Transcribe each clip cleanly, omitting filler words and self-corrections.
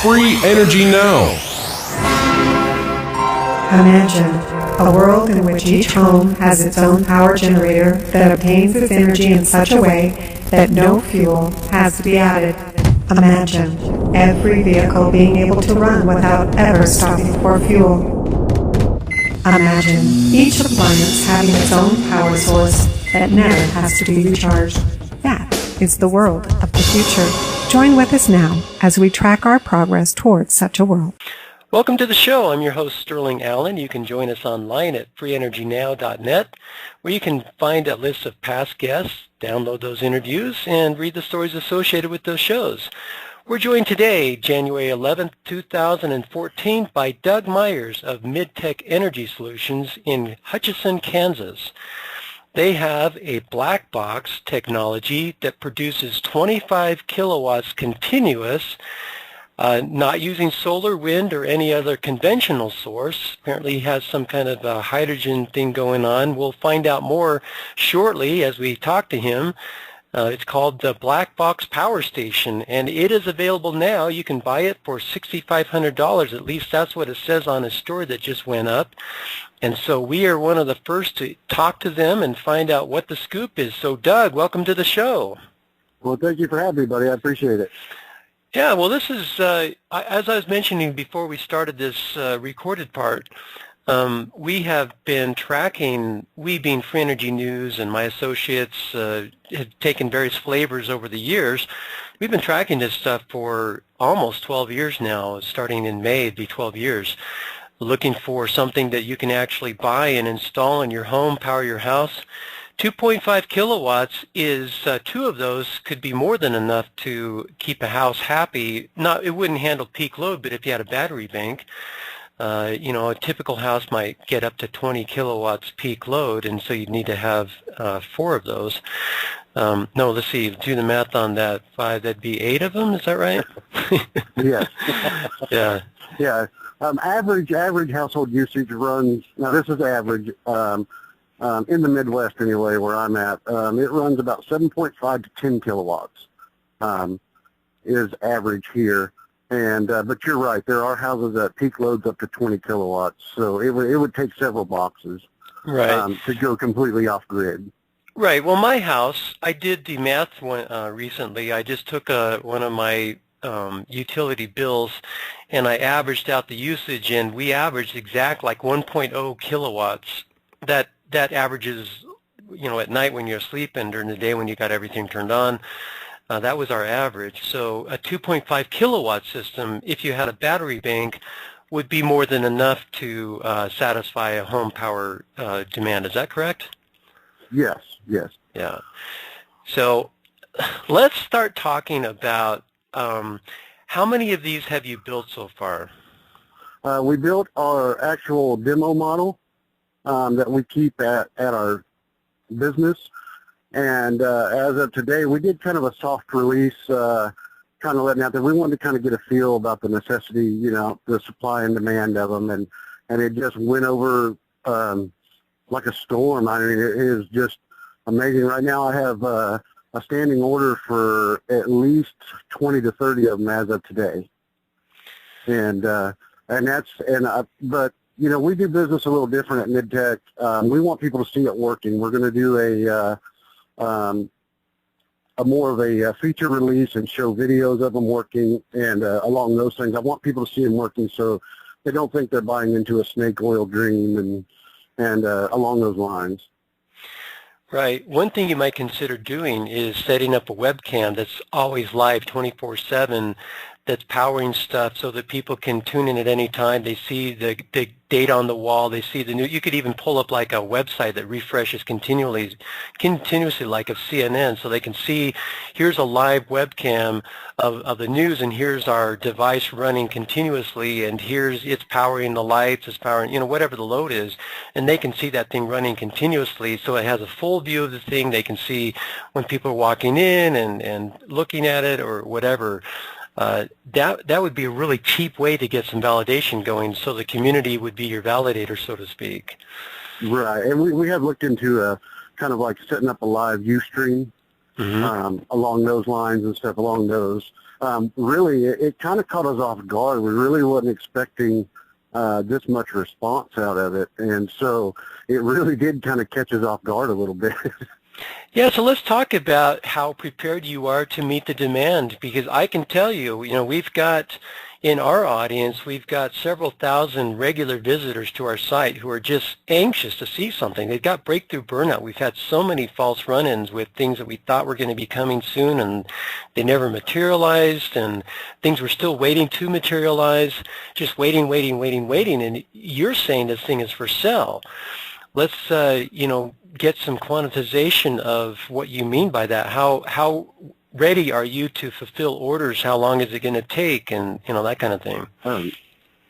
Free energy now. Imagine a world in which each home has its own power generator that obtains its energy in such a way that no fuel has to be added. Imagine every vehicle being able to run without ever stopping for fuel. Imagine each appliance having its own power source that never has to be recharged. That is the world of the future. Join with us now as we track our progress towards such a world. Welcome to the show. I'm your host, Sterling Allen. You can join us online at freeenergynow.net, where you can find a list of past guests, download those interviews, and read the stories associated with those shows. We're joined today, January 11th, 2014, by Doug Myers of MidTech Energy Solutions in Hutchinson, Kansas. They have a black box technology that produces 25 kilowatts continuous, not using solar, wind, or any other conventional source. Apparently he has some kind of a hydrogen thing going on. We'll find out more shortly as we talk to him. It's called the Black Box Power Station, and it is available now. You can buy it for $6,500. At least that's what it says on a story that just went up. And so we are one of the first to talk to them and find out what the scoop is. So, Doug, welcome to the show. Well, thank you for having me, buddy. I appreciate it. Yeah, well, this is, as I was mentioning before we started this recorded part, we have been tracking, we being Free Energy News and my associates have taken various flavors over the years. We've been tracking this stuff for almost 12 years now, starting in May, it'd be 12 years, looking for something that you can actually buy and install in your home, power your house. 2.5 kilowatts is, two of those could be more than enough to keep a house happy. It wouldn't handle peak load, but if you had a battery bank, a typical house might get up to 20 kilowatts peak load, and so you'd need to have 4 of those. No, let's see, do the math on that. 5, that'd be 8 of them, is that right? Yes. Yeah. Yeah. Average household usage runs, now this is average, in the Midwest anyway, where I'm at, it runs about 7.5 to 10 kilowatts is average here. And but you're right, there are houses that peak loads up to 20 kilowatts, so it would take several boxes to go completely off grid. Right. Well, my house, I did the math recently. I just took one of my utility bills, and I averaged out the usage, and we averaged exact like 1.0 kilowatts. That averages, at night when you're asleep and during the day when you got everything turned on. That was our average. So a 2.5 kilowatt system, if you had a battery bank, would be more than enough to satisfy a home power demand. Is that correct? Yes, yes. Yeah. So let's start talking about how many of these have you built so far? We built our actual demo model that we keep at our business. And as of today, we did kind of a soft release, kind of letting out there. We wanted to kind of get a feel about the necessity, the supply and demand of them. And it just went over like a storm. I mean, it is just amazing. Right now I have a standing order for at least 20 to 30 of them as of today. But we do business a little different at MidTech. We want people to see it working. We're going to do a more of a feature release and show videos of them working and along those things. I want people to see them working so they don't think they're buying into a snake oil dream and along those lines. Right. One thing you might consider doing is setting up a webcam that's always live 24/7 that's powering stuff so that people can tune in at any time. They see the data on the wall. They see the new. You could even pull up like a website that refreshes continuously like of CNN, so they can see here's a live webcam of the news, and here's our device running continuously, and here's it's powering the lights, it's powering whatever the load is, and they can see that thing running continuously. So it has a full view of the thing. They can see when people are walking in and looking at it or whatever. That would be a really cheap way to get some validation going, so the community would be your validator, so to speak. Right, and we have looked into kind of like setting up a live Ustream along those lines and stuff along those. Really, it kind of caught us off guard. We really wasn't expecting this much response out of it, and so it really did kind of catch us off guard a little bit. Yeah, so let's talk about how prepared you are to meet the demand, because I can tell you, we've got in our audience, we've got several thousand regular visitors to our site who are just anxious to see something. They've got breakthrough burnout. We've had so many false run-ins with things that we thought were going to be coming soon, and they never materialized, and things were still waiting to materialize, just waiting, and you're saying this thing is for sale. Let's, get some quantization of what you mean by that. How ready are you to fulfill orders? How long is it going to take? And, that kind of thing.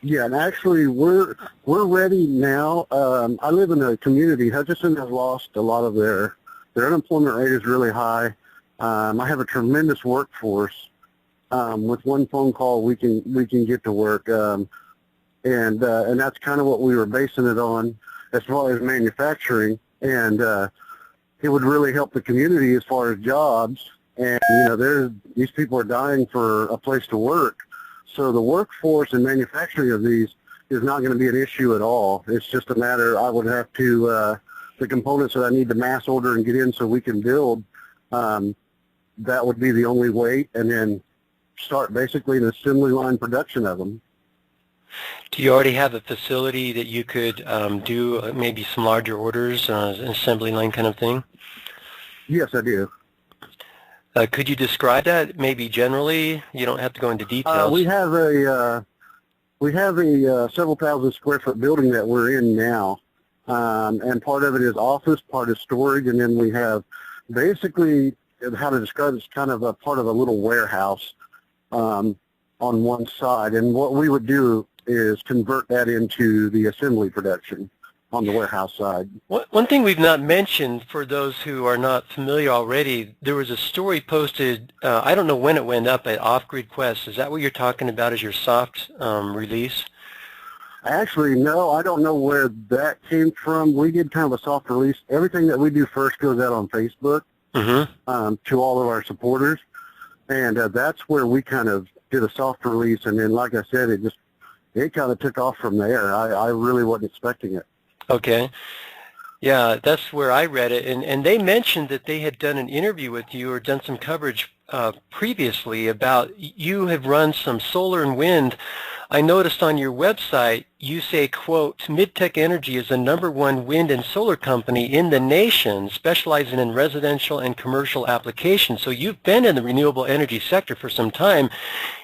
Yeah, and actually we're ready now. I live in a community. Hutchinson has lost a lot of their unemployment rate is really high. I have a tremendous workforce. With one phone call, we can get to work. And that's kind of what we were basing it on as far as manufacturing. And it would really help the community as far as jobs. And, these people are dying for a place to work. So the workforce and manufacturing of these is not going to be an issue at all. It's just a matter, I would have to, the components that I need to mass order and get in so we can build, that would be the only way, and then start basically an assembly line production of them. Do you already have a facility that you could do maybe some larger orders, an assembly line kind of thing? Yes, I do. Could you describe that maybe generally? You don't have to go into details. We have a several thousand square foot building that we're in now, and part of it is office, part is storage, and then we have basically, how to describe it, it's kind of a part of a little warehouse on one side. And what we would do is convert that into the assembly production on the warehouse side. One thing we've not mentioned for those who are not familiar already, there was a story posted, I don't know when it went up, at Off Grid Quest. Is that what you're talking about as your soft release? Actually, no, I don't know where that came from. We did kind of a soft release. Everything that we do first goes out on Facebook to all of our supporters. And that's where we kind of did a soft release. And then, like I said, it kind of took off from there. I really wasn't expecting it. Okay. Yeah, that's where I read it. And they mentioned that they had done an interview with you or done some coverage previously about you have run some solar and wind. I noticed on your website you say, quote, MidTech Energy is the #1 wind and solar company in the nation specializing in residential and commercial applications. So you've been in the renewable energy sector for some time,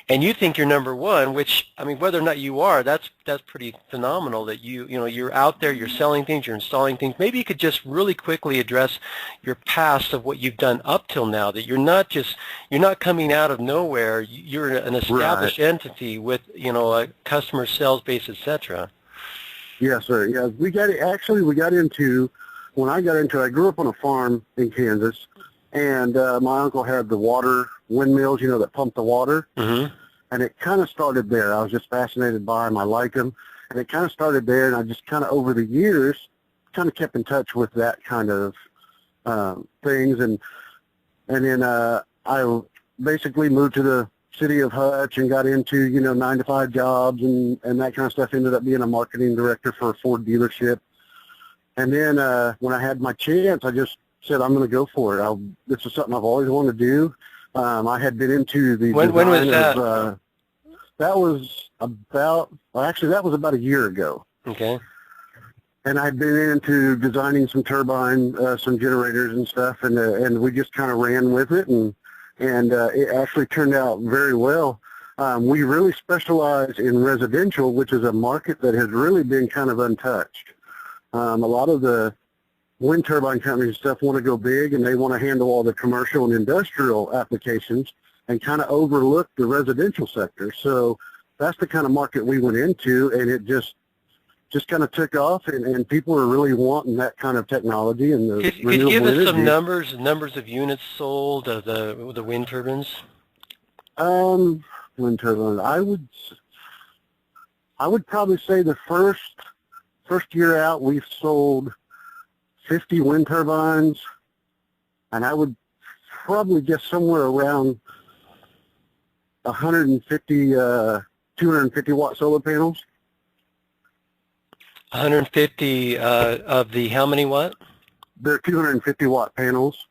and you think you're #1, which, I mean, whether or not you are, that's pretty phenomenal that you're out there, you're selling things, you're installing things. Maybe you could just really quickly address your past of what you've done up till now, that you're not coming out of nowhere. You're an established entity with, a customer sales base, etc. Yes, sir. Yeah, when I got into, I grew up on a farm in Kansas, and my uncle had the water windmills, that pump the water. And it kind of started there. I was just fascinated by them. I like them. And it kind of started there, and I just kind of over the years kind of kept in touch with that kind of things. And then I basically moved to the city of Hutch and got into, 9-to-5 jobs and that kind of stuff. Ended up being a marketing director for a Ford dealership. And then when I had my chance, I just said, I'm going to go for it. This is something I've always wanted to do. I had been into the when was that? That was about a year ago. Okay. And I'd been into designing some turbine, some generators and stuff, and we just kind of ran with it, and it actually turned out very well. We really specialize in residential, which is a market that has really been kind of untouched. A lot of the wind turbine companies and stuff want to go big, and they want to handle all the commercial and industrial applications and kind of overlook the residential sector. So that's the kind of market we went into, and it just kind of took off, and people are really wanting that kind of technology. And the could you give us some numbers of units sold of the wind turbines? Wind turbine, I would probably say the first year out we've sold 50 wind turbines, and I would probably just somewhere around 150, 250 watt solar panels. 150 of the how many watt? They're 250 watt panels.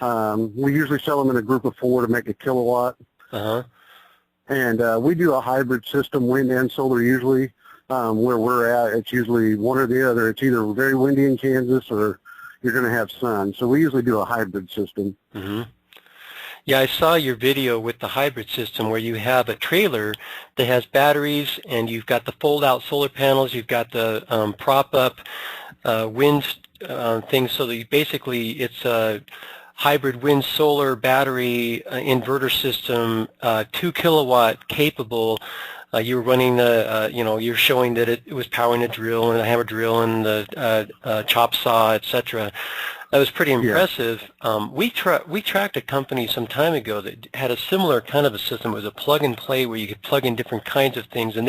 We usually sell them in a group of 4 to make a kilowatt. Uh-huh. And we do a hybrid system, wind and solar usually. Where we're at, it's usually one or the other. It's either very windy in Kansas or you're going to have sun. So we usually do a hybrid system. Mm-hmm. Yeah, I saw your video with the hybrid system where you have a trailer that has batteries and you've got the fold-out solar panels, you've got the prop-up wind thing, so that basically it's a hybrid wind solar battery inverter system, 2 kilowatt capable. You were running the, you're showing that it was powering a drill and a hammer drill and the chop saw, etc. That was pretty impressive. Yeah. We tracked a company some time ago that had a similar kind of a system. It was a plug-and-play where you could plug in different kinds of things, and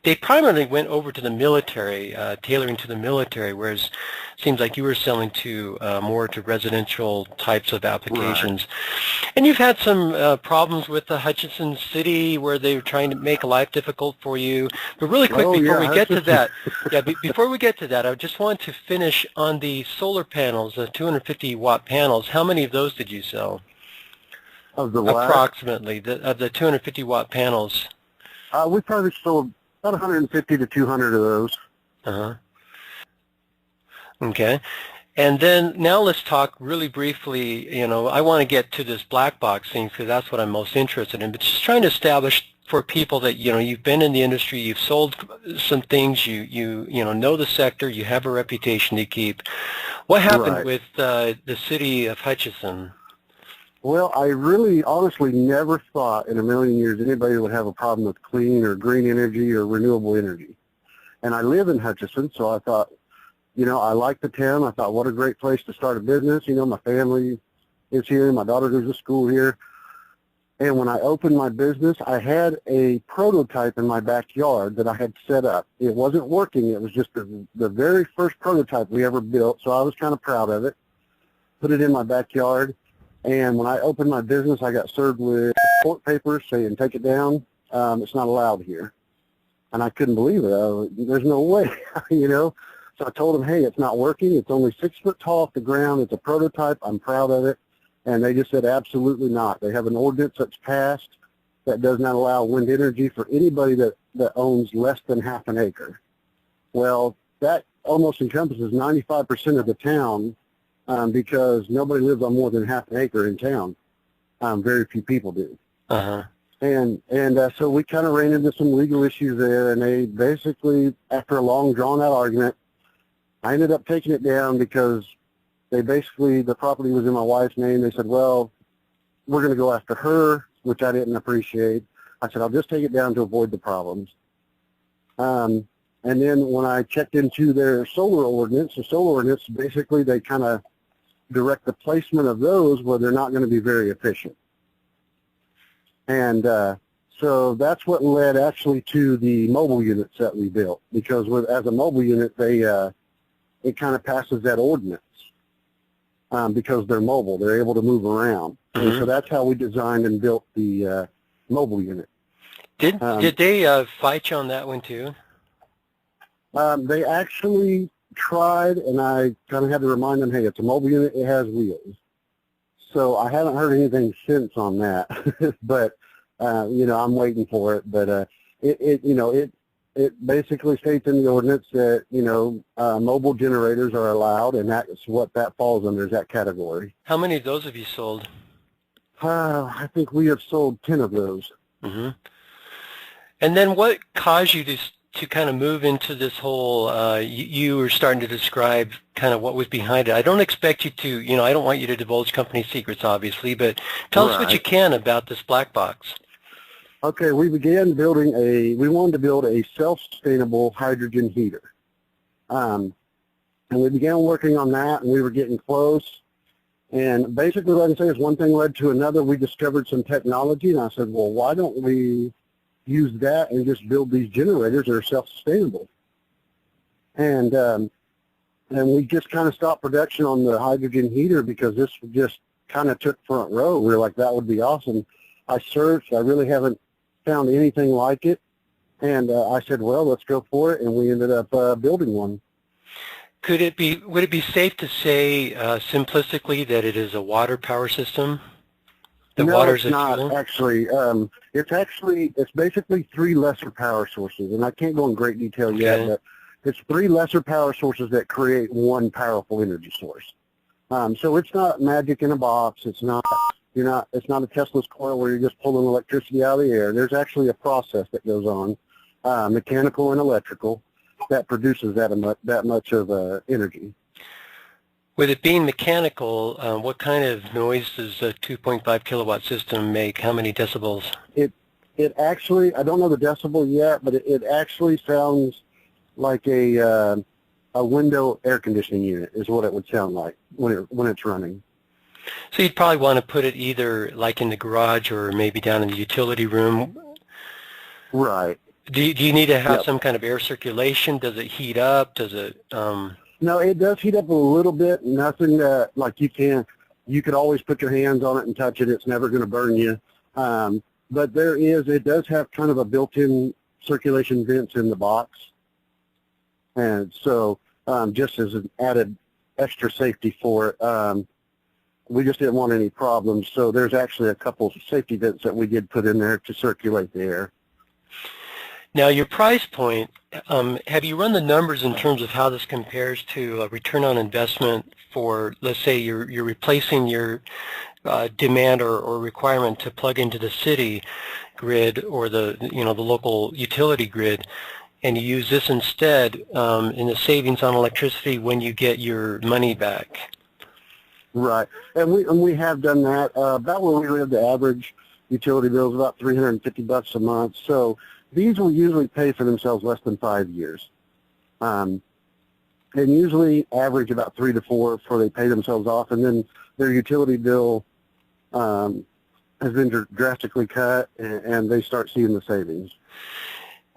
they primarily went over to the military, tailoring to the military, whereas it seems like you were selling to more to residential types of applications. Right. And you've had some problems with the Hutchinson City where they were trying to make life difficult for you. But really quick, before we get to that, before we get to that, I just want to finish on the solar panels, the 250 watt panels. How many of those did you sell? Of the what? Approximately, of the 250 watt panels. We probably sold about 150 to 200 of those. Uh-huh. Okay. And then now let's talk really briefly, I want to get to this black box thing because that's what I'm most interested in, but just trying to establish for people that, you've been in the industry, you've sold some things, you know the sector, you have a reputation to keep. What happened with the city of Hutchinson? Well, I really honestly never thought in a million years anybody would have a problem with clean or green energy or renewable energy. And I live in Hutchinson, so I thought, I like the town. I thought, what a great place to start a business. My family is here. My daughter goes to school here. And when I opened my business, I had a prototype in my backyard that I had set up. It wasn't working. It was just the very first prototype we ever built, so I was kind of proud of it. Put it in my backyard. And when I opened my business, I got served with court papers saying, take it down. It's not allowed here. And I couldn't believe it. There's no way, So I told them, hey, it's not working. It's only 6 foot tall off the ground. It's a prototype. I'm proud of it. And they just said, absolutely not. They have an ordinance that's passed that does not allow wind energy for anybody that owns less than half an acre. Well, that almost encompasses 95% of the town because nobody lives on more than half an acre in town. Very few people do. Uh-huh. And so we kind of ran into some legal issues there, and they basically, after a long, drawn-out argument, I ended up taking it down because the property was in my wife's name. They said, well, we're going to go after her, which I didn't appreciate. I said, I'll just take it down to avoid the problems. And then when I checked into their solar ordinance, basically they kind of direct the placement of those where they're not going to be very efficient. And so that's what led actually to the mobile units that we built, because as a mobile unit, it kind of passes that ordinance because they're mobile. They're able to move around. Mm-hmm. And so that's how we designed and built the mobile unit. Did they fight you on that one too? They actually tried, and I kind of had to remind them, hey, it's a mobile unit. It has wheels. So I haven't heard anything since on that, but I'm waiting for it. But it basically states in the ordinance that mobile generators are allowed, and that's what that falls under, is that category. How many of those have you sold? I think we have sold 10 of those. Mm-hmm. And then what caused you to kind of move into this whole, you were starting to describe kind of what was behind it. I don't expect you to, I don't want you to divulge company secrets, obviously, but tell us what you can about this black box. Okay, we began we wanted to build a self-sustainable hydrogen heater. And we began working on that, and we were getting close. And basically, like I say, as one thing led to another, we discovered some technology, and I said, well, why don't we use that and just build these generators that are self-sustainable? And we just kind of stopped production on the hydrogen heater because this just kind of took front row. We were like, that would be awesome. I searched. I really haven't found anything like it. And I said, well, let's go for it. And we ended up building one. Would it be safe to say simplistically that it is a water power system? No, it's not actually. It's basically 3 lesser power sources, and I can't go in great detail yet, but it's 3 lesser power sources that create one powerful energy source. So it's not magic in a box. It's not it's not a Tesla's coil where you're just pulling electricity out of the air. There's actually a process that goes on, mechanical and electrical, that produces that much of energy. With it being mechanical, what kind of noise does a 2.5 kilowatt system make? How many decibels? It actually, I don't know the decibel yet, but it actually sounds like a window air conditioning unit is what it would sound like when it's running. So you'd probably want to put it either like in the garage or maybe down in the utility room. Right. Do you need to have some kind of air circulation? Does it heat up? Does it? No, it does heat up a little bit. Nothing that like you could always put your hands on it and touch it. It's never going to burn you. But it does have kind of a built-in circulation vents in the box. And so just as an added extra safety for it, we just didn't want any problems. So there's actually a couple of safety vents that we did put in there to circulate the air. Now, your price point, have you run the numbers in terms of how this compares to a return on investment for, let's say, you're replacing your demand or requirement to plug into the city grid or the local utility grid, and you use this instead in the savings on electricity when you get your money back? Right, and we have done that. About where we live, the average utility bill is about $350 a month. So these will usually pay for themselves less than 5 years, and usually average about 3 to 4 before they pay themselves off, and then their utility bill has been drastically cut, and they start seeing the savings.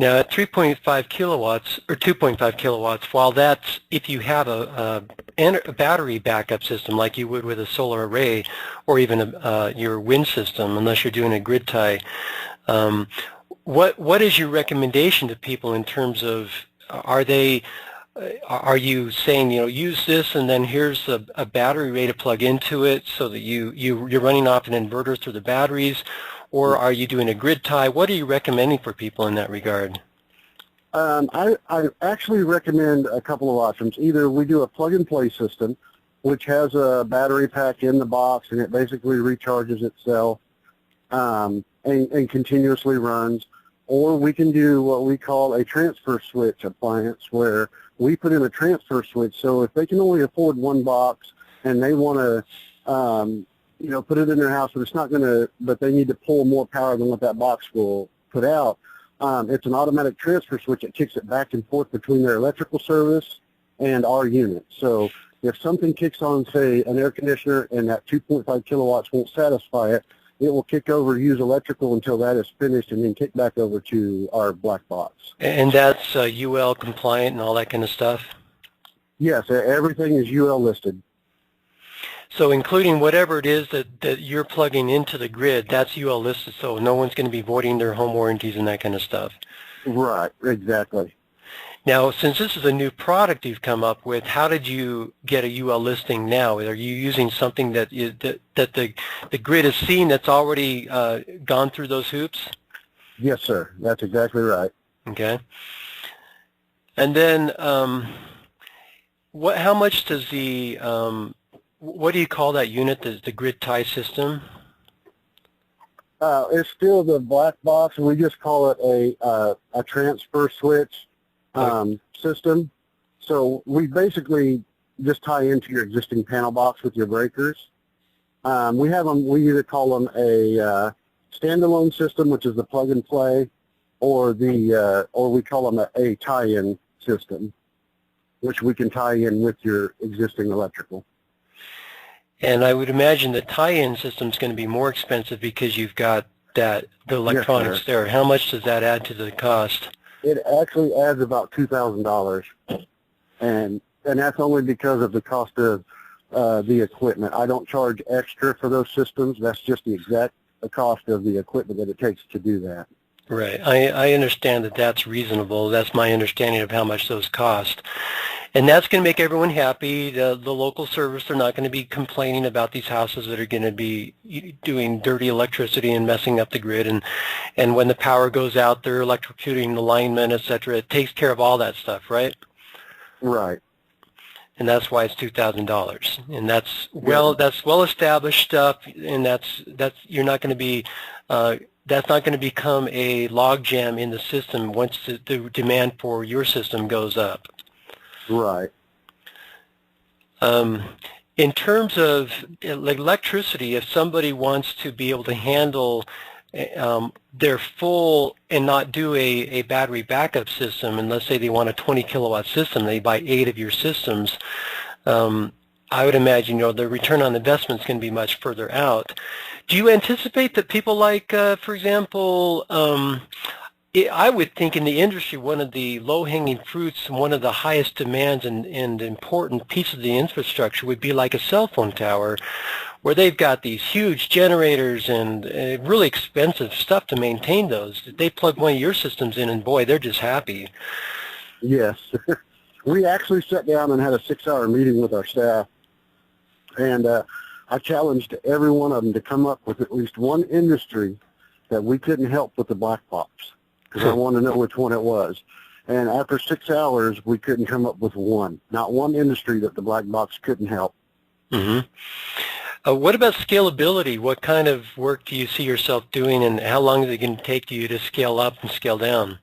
Now, at 3.5 kilowatts or 2.5 kilowatts, while that's if you have a battery backup system like you would with a solar array or even your wind system, unless you're doing a grid tie, what is your recommendation to people in terms of are you saying use this and then here's a battery array to plug into it so that you're running off an inverter through the batteries? Or are you doing a grid tie? What are you recommending for people in that regard? I actually recommend a couple of options. Either we do a plug-and-play system, which has a battery pack in the box, and it basically recharges itself and continuously runs. Or we can do what we call a transfer switch appliance, where we put in a transfer switch. So if they can only afford one box and they want to put it in their house, but it's not going to, but they need to pull more power than what that box will put out. It's an automatic transfer switch that kicks it back and forth between their electrical service and our unit. So if something kicks on, say, an air conditioner and that 2.5 kilowatts won't satisfy it, it will kick over, use electrical until that is finished, and then kick back over to our black box. And that's UL compliant and all that kind of stuff? Yes, everything is UL listed. So including whatever it is that you're plugging into the grid, that's UL listed, so no one's going to be voiding their home warranties and that kind of stuff. Right, exactly. Now, since this is a new product you've come up with, how did you get a UL listing now? Are you using something that the grid has seen that's already gone through those hoops? Yes, sir. That's exactly right. Okay. And then how much does the what do you call that unit, the grid tie system? It's still the black box. We just call it a transfer switch system. So we basically just tie into your existing panel box with your breakers. We either call them a standalone system, which is the plug and play, or we call them a tie-in system, which we can tie in with your existing electrical. And I would imagine the tie-in system is going to be more expensive because you've got the electronics there. How much does that add to the cost? It actually adds about $2,000, and that's only because of the cost of the equipment. I don't charge extra for those systems. That's just the exact cost of the equipment that it takes to do that. Right. I understand that that's reasonable. That's my understanding of how much those cost. And that's going to make everyone happy. The local service, they're not going to be complaining about these houses that are going to be doing dirty electricity and messing up the grid. And when the power goes out, they're electrocuting the linemen, et cetera. It takes care of all that stuff, right? Right. And that's why it's $2,000. And that's well established stuff. And that's you're not going to be that's not going to become a logjam in the system once the demand for your system goes up. Right. In terms of electricity, if somebody wants to be able to handle their full and not do a battery backup system, and let's say they want a 20 kilowatt system, they buy 8 of your systems, I would imagine the return on investment is going to be much further out. Do you anticipate that people like, for example, I would think in the industry one of the low-hanging fruits and one of the highest demands and important piece of the infrastructure would be like a cell phone tower, where they've got these huge generators and really expensive stuff to maintain those. They plug one of your systems in and boy, they're just happy. Yes. We actually sat down and had a 6-hour meeting with our staff, and I challenged every one of them to come up with at least one industry that we couldn't help with the black box, because I wanted to know which one it was. And after 6 hours, we couldn't come up with one. Not one industry that the black box couldn't help. Mm-hmm. What about scalability? What kind of work do you see yourself doing, and how long is it going to take you to scale up and scale down?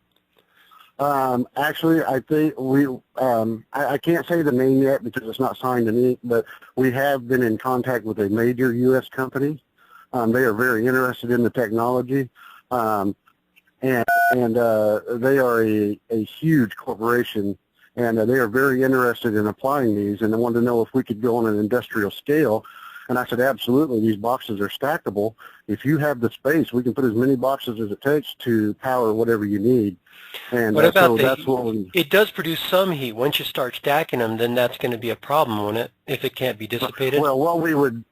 Actually, I think I can't say the name yet because it's not signed to me, but we have been in contact with a major U.S. company. They are very interested in the technology, and they are a huge corporation, and they are very interested in applying these, and they wanted to know if we could go on an industrial scale. And I said, absolutely, these boxes are stackable. If you have the space, we can put as many boxes as it takes to power whatever you need. And what about that's what it does produce some heat. Once you start stacking them, then that's going to be a problem, won't it, if it can't be dissipated? Well, what we would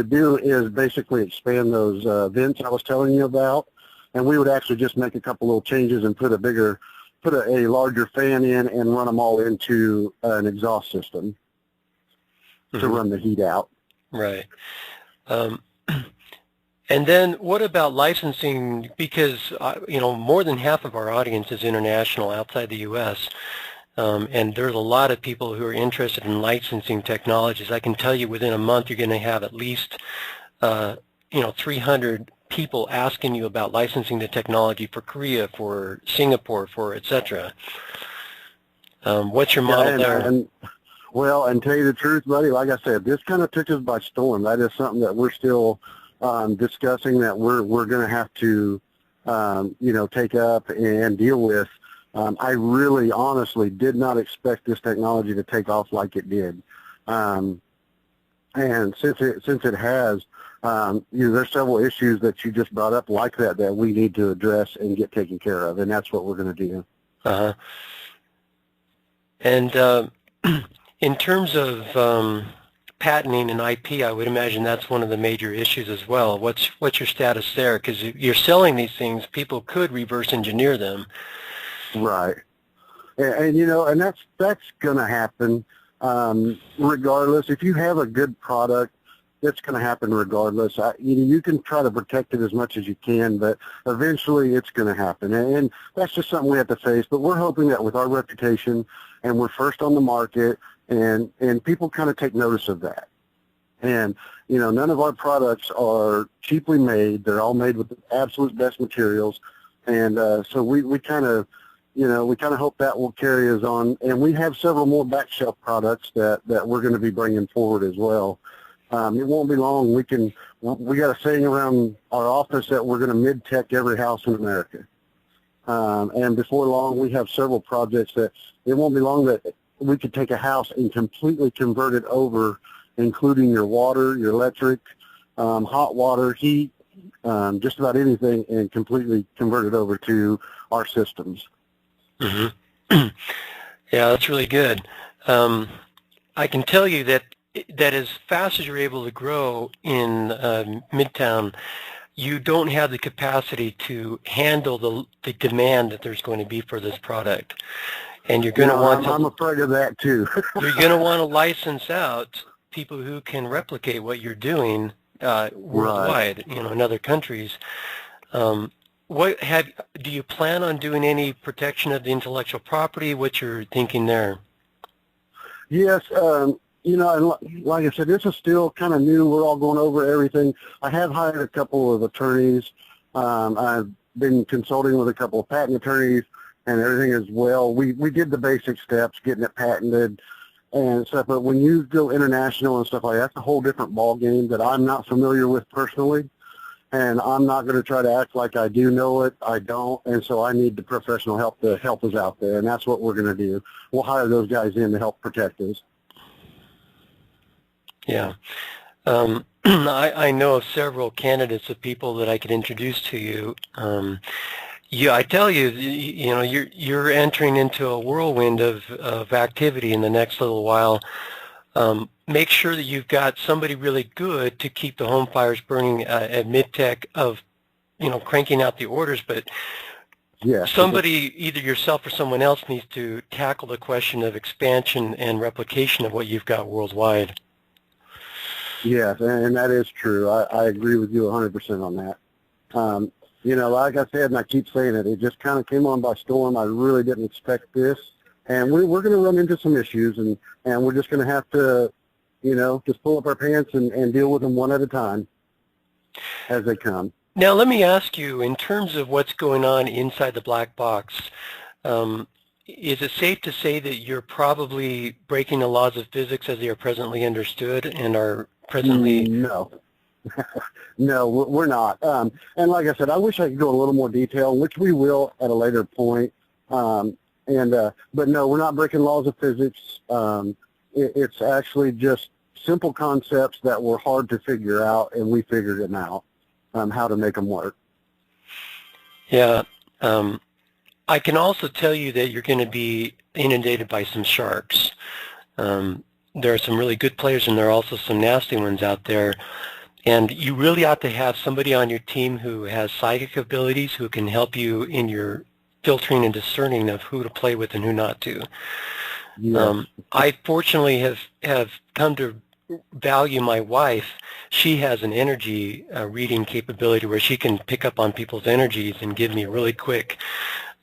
do is basically expand those vents I was telling you about, and we would actually just make a couple little changes and put a larger fan in and run them all into an exhaust system to run the heat out. Right. And then what about licensing? Because, more than half of our audience is international outside the U.S., and there's a lot of people who are interested in licensing technologies. I can tell you within a month you're going to have at least, 300 people asking you about licensing the technology for Korea, for Singapore, for et cetera. What's your model there? Well, and tell you the truth, buddy, like I said, this kind of took us by storm. That is something that we're still discussing, that we're going to have to, take up and deal with. I really, honestly, did not expect this technology to take off like it did. And since it has, there's several issues that you just brought up like that we need to address and get taken care of, and that's what we're going to do. Uh-huh. And in terms of patenting and IP, I would imagine that's one of the major issues as well. What's your status there? Because you're selling these things, people could reverse engineer them. Right. And that's going to happen regardless. If you have a good product, it's going to happen regardless. You can try to protect it as much as you can, but eventually it's going to happen. And that's just something we have to face. But we're hoping that with our reputation, and we're first on the market, and people kind of take notice of that. And, none of our products are cheaply made. They're all made with the absolute best materials. And so we kind of, hope that will carry us on. And we have several more back shelf products that we're going to be bringing forward as well. It won't be long. We got a saying around our office that we're going to MidTech every house in America. And before long, we have several projects that it won't be long that we could take a house and completely convert it over, including your water, your electric, hot water, heat, just about anything, and completely convert it over to our systems. Mm-hmm. Yeah, that's really good. I can tell you that that as fast as you're able to grow in Midtown, you don't have the capacity to handle the demand that there's going to be for this product. And you're going to want to... I'm afraid of that too. You're going to want to license out people who can replicate what you're doing worldwide, Right. in other countries. Do you plan on doing any protection of the intellectual property? What's your thinking there? Yes, and like I said, this is still kind of new. We're all going over everything. I have hired a couple of attorneys. I've been consulting with a couple of patent attorneys and everything as well. We did the basic steps, getting it patented and stuff, but when you go international and stuff like that, that's a whole different ball game that I'm not familiar with personally, and I'm not going to try to act like I do know it. I don't, and so I need the professional help to help us out there, and that's what we're going to do. We'll hire those guys in to help protect us. Yeah. I know of several candidates of people that I could introduce to you. I tell you, you're entering into a whirlwind of activity in the next little while. Make sure that you've got somebody really good to keep the home fires burning at MidTech of, cranking out the orders, but yeah, somebody, either yourself or someone else, needs to tackle the question of expansion and replication of what you've got worldwide. Yes, and that is true. I agree with you 100% on that. Like I said, and I keep saying it, it just kind of came on by storm. I really didn't expect this. And we're going to run into some issues, and we're just going to have to, just pull up our pants and deal with them one at a time as they come. Now, let me ask you, in terms of what's going on inside the black box, is it safe to say that you're probably breaking the laws of physics as they are presently understood and are presently... No. No, we're not. And like I said, I wish I could go in a little more detail, which we will at a later point. But no, we're not breaking laws of physics. It's actually just simple concepts that were hard to figure out, and we figured them out, how to make them work. Yeah. I can also tell you that you're going to be inundated by some sharks. There are some really good players, and there are also some nasty ones out there. And you really ought to have somebody on your team who has psychic abilities, who can help you in your filtering and discerning of who to play with and who not to. Yes. I fortunately have come to value my wife. She has an energy reading capability where she can pick up on people's energies and give me really quick,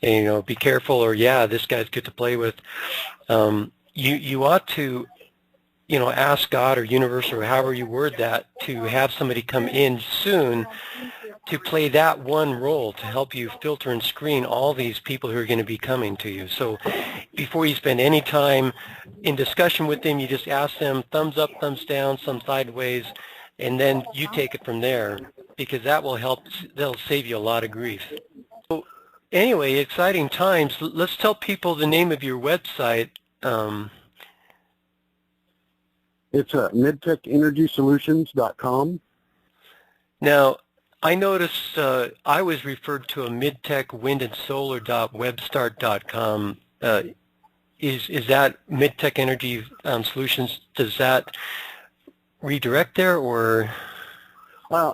be careful, or yeah, this guy's good to play with. You ought to ask God or universe or however you word that to have somebody come in soon to play that one role to help you filter and screen all these people who are going to be coming to you. So before you spend any time in discussion with them, you just ask them thumbs up, thumbs down, some sideways, and then you take it from there, because that will help. That'll save you a lot of grief. So anyway, exciting times. Let's tell people the name of your website. It's midtechenergysolutions.com. Now, I noticed I was referred to a midtechwindandsolar.webstart.com. Is that MidTech Energy Solutions? Does that redirect there, or?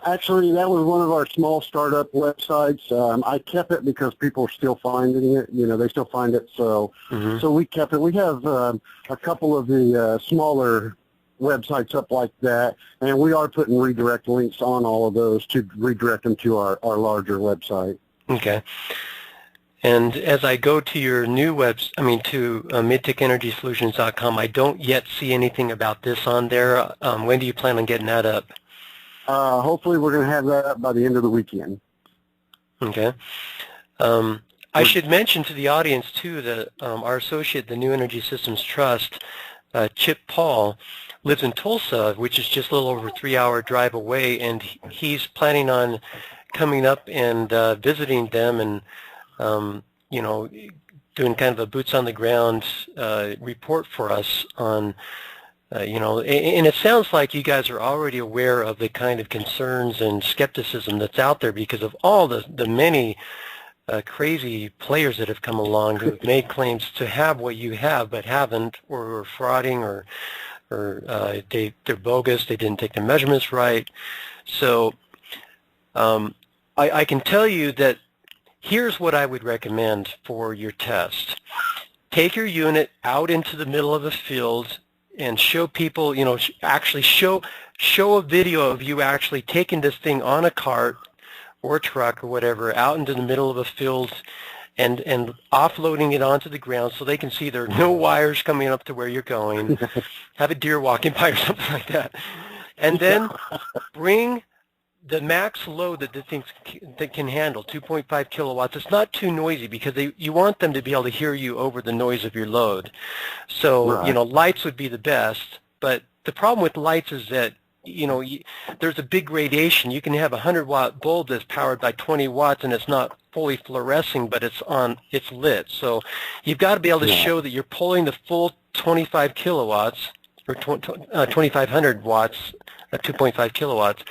Actually, that was one of our small startup websites. I kept it because people are still finding it. They still find it, so so we kept it. We have a couple of the smaller websites up like that, and we are putting redirect links on all of those to redirect them to our larger website. Okay. And as I go to your new to midtechenergysolutions.com, I don't yet see anything about this on there. When do you plan on getting that up? Hopefully we're going to have that up by the end of the weekend. Okay. I should mention to the audience, too, that our associate, the New Energy Systems Trust, Chip Paul, lives in Tulsa, which is just a little over a 3-hour drive away, and he's planning on coming up and visiting them and, doing kind of a boots-on-the-ground report for us on, and it sounds like you guys are already aware of the kind of concerns and skepticism that's out there because of all the many crazy players that have come along who have made claims to have what you have but haven't, or are frauding, or or they're bogus, they didn't take the measurements right. So I can tell you that here's what I would recommend for your test. Take your unit out into the middle of a field and show people, actually show a video of you actually taking this thing on a cart or a truck or whatever out into the middle of a field and offloading it onto the ground so they can see there are no wires coming up to where you're going. Have a deer walking by or something like that. And then bring the max load that the thing can handle, 2.5 kilowatts. It's not too noisy because you want them to be able to hear you over the noise of your load. So, right. Lights would be the best. But the problem with lights is that, there's a big gradation. You can have a 100-watt bulb that's powered by 20 watts and it's not fully fluorescing, but it's lit. So you've got to be able to show that you're pulling the full 25 kilowatts or 2,500 watts, 2.5 kilowatts.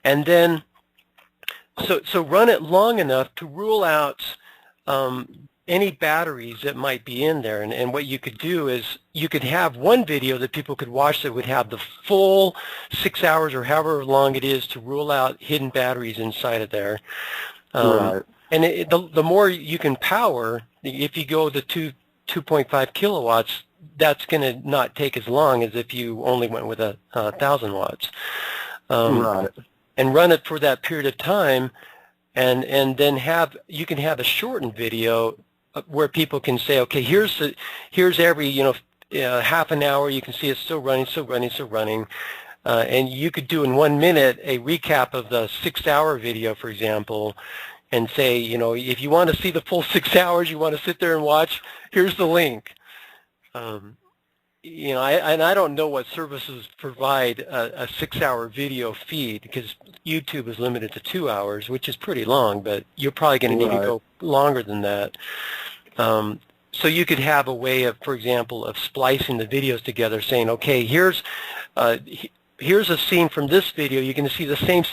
And then, so run it long enough to rule out any batteries that might be in there. And what you could do is you could have one video that people could watch that would have the full 6 hours or however long it is to rule out hidden batteries inside of there. Right. And the more you can power, if you go to 2.5 kilowatts, that's going to not take as long as if you only went with 1,000 watts. Right. And run it for that period of time, and then you can have a shortened video where people can say, okay, here's every half an hour you can see it's still running, and you could do in 1 minute a recap of the 6-hour video, for example, and say, if you want to see the full 6 hours, you want to sit there and watch, here's the link. I don't know what services provide a 6-hour video feed because YouTube is limited to 2 hours, which is pretty long, but you're probably going to need to go longer than that. So you could have a way of, for example, of splicing the videos together, saying, okay, here's a scene from this video. You're going to see the same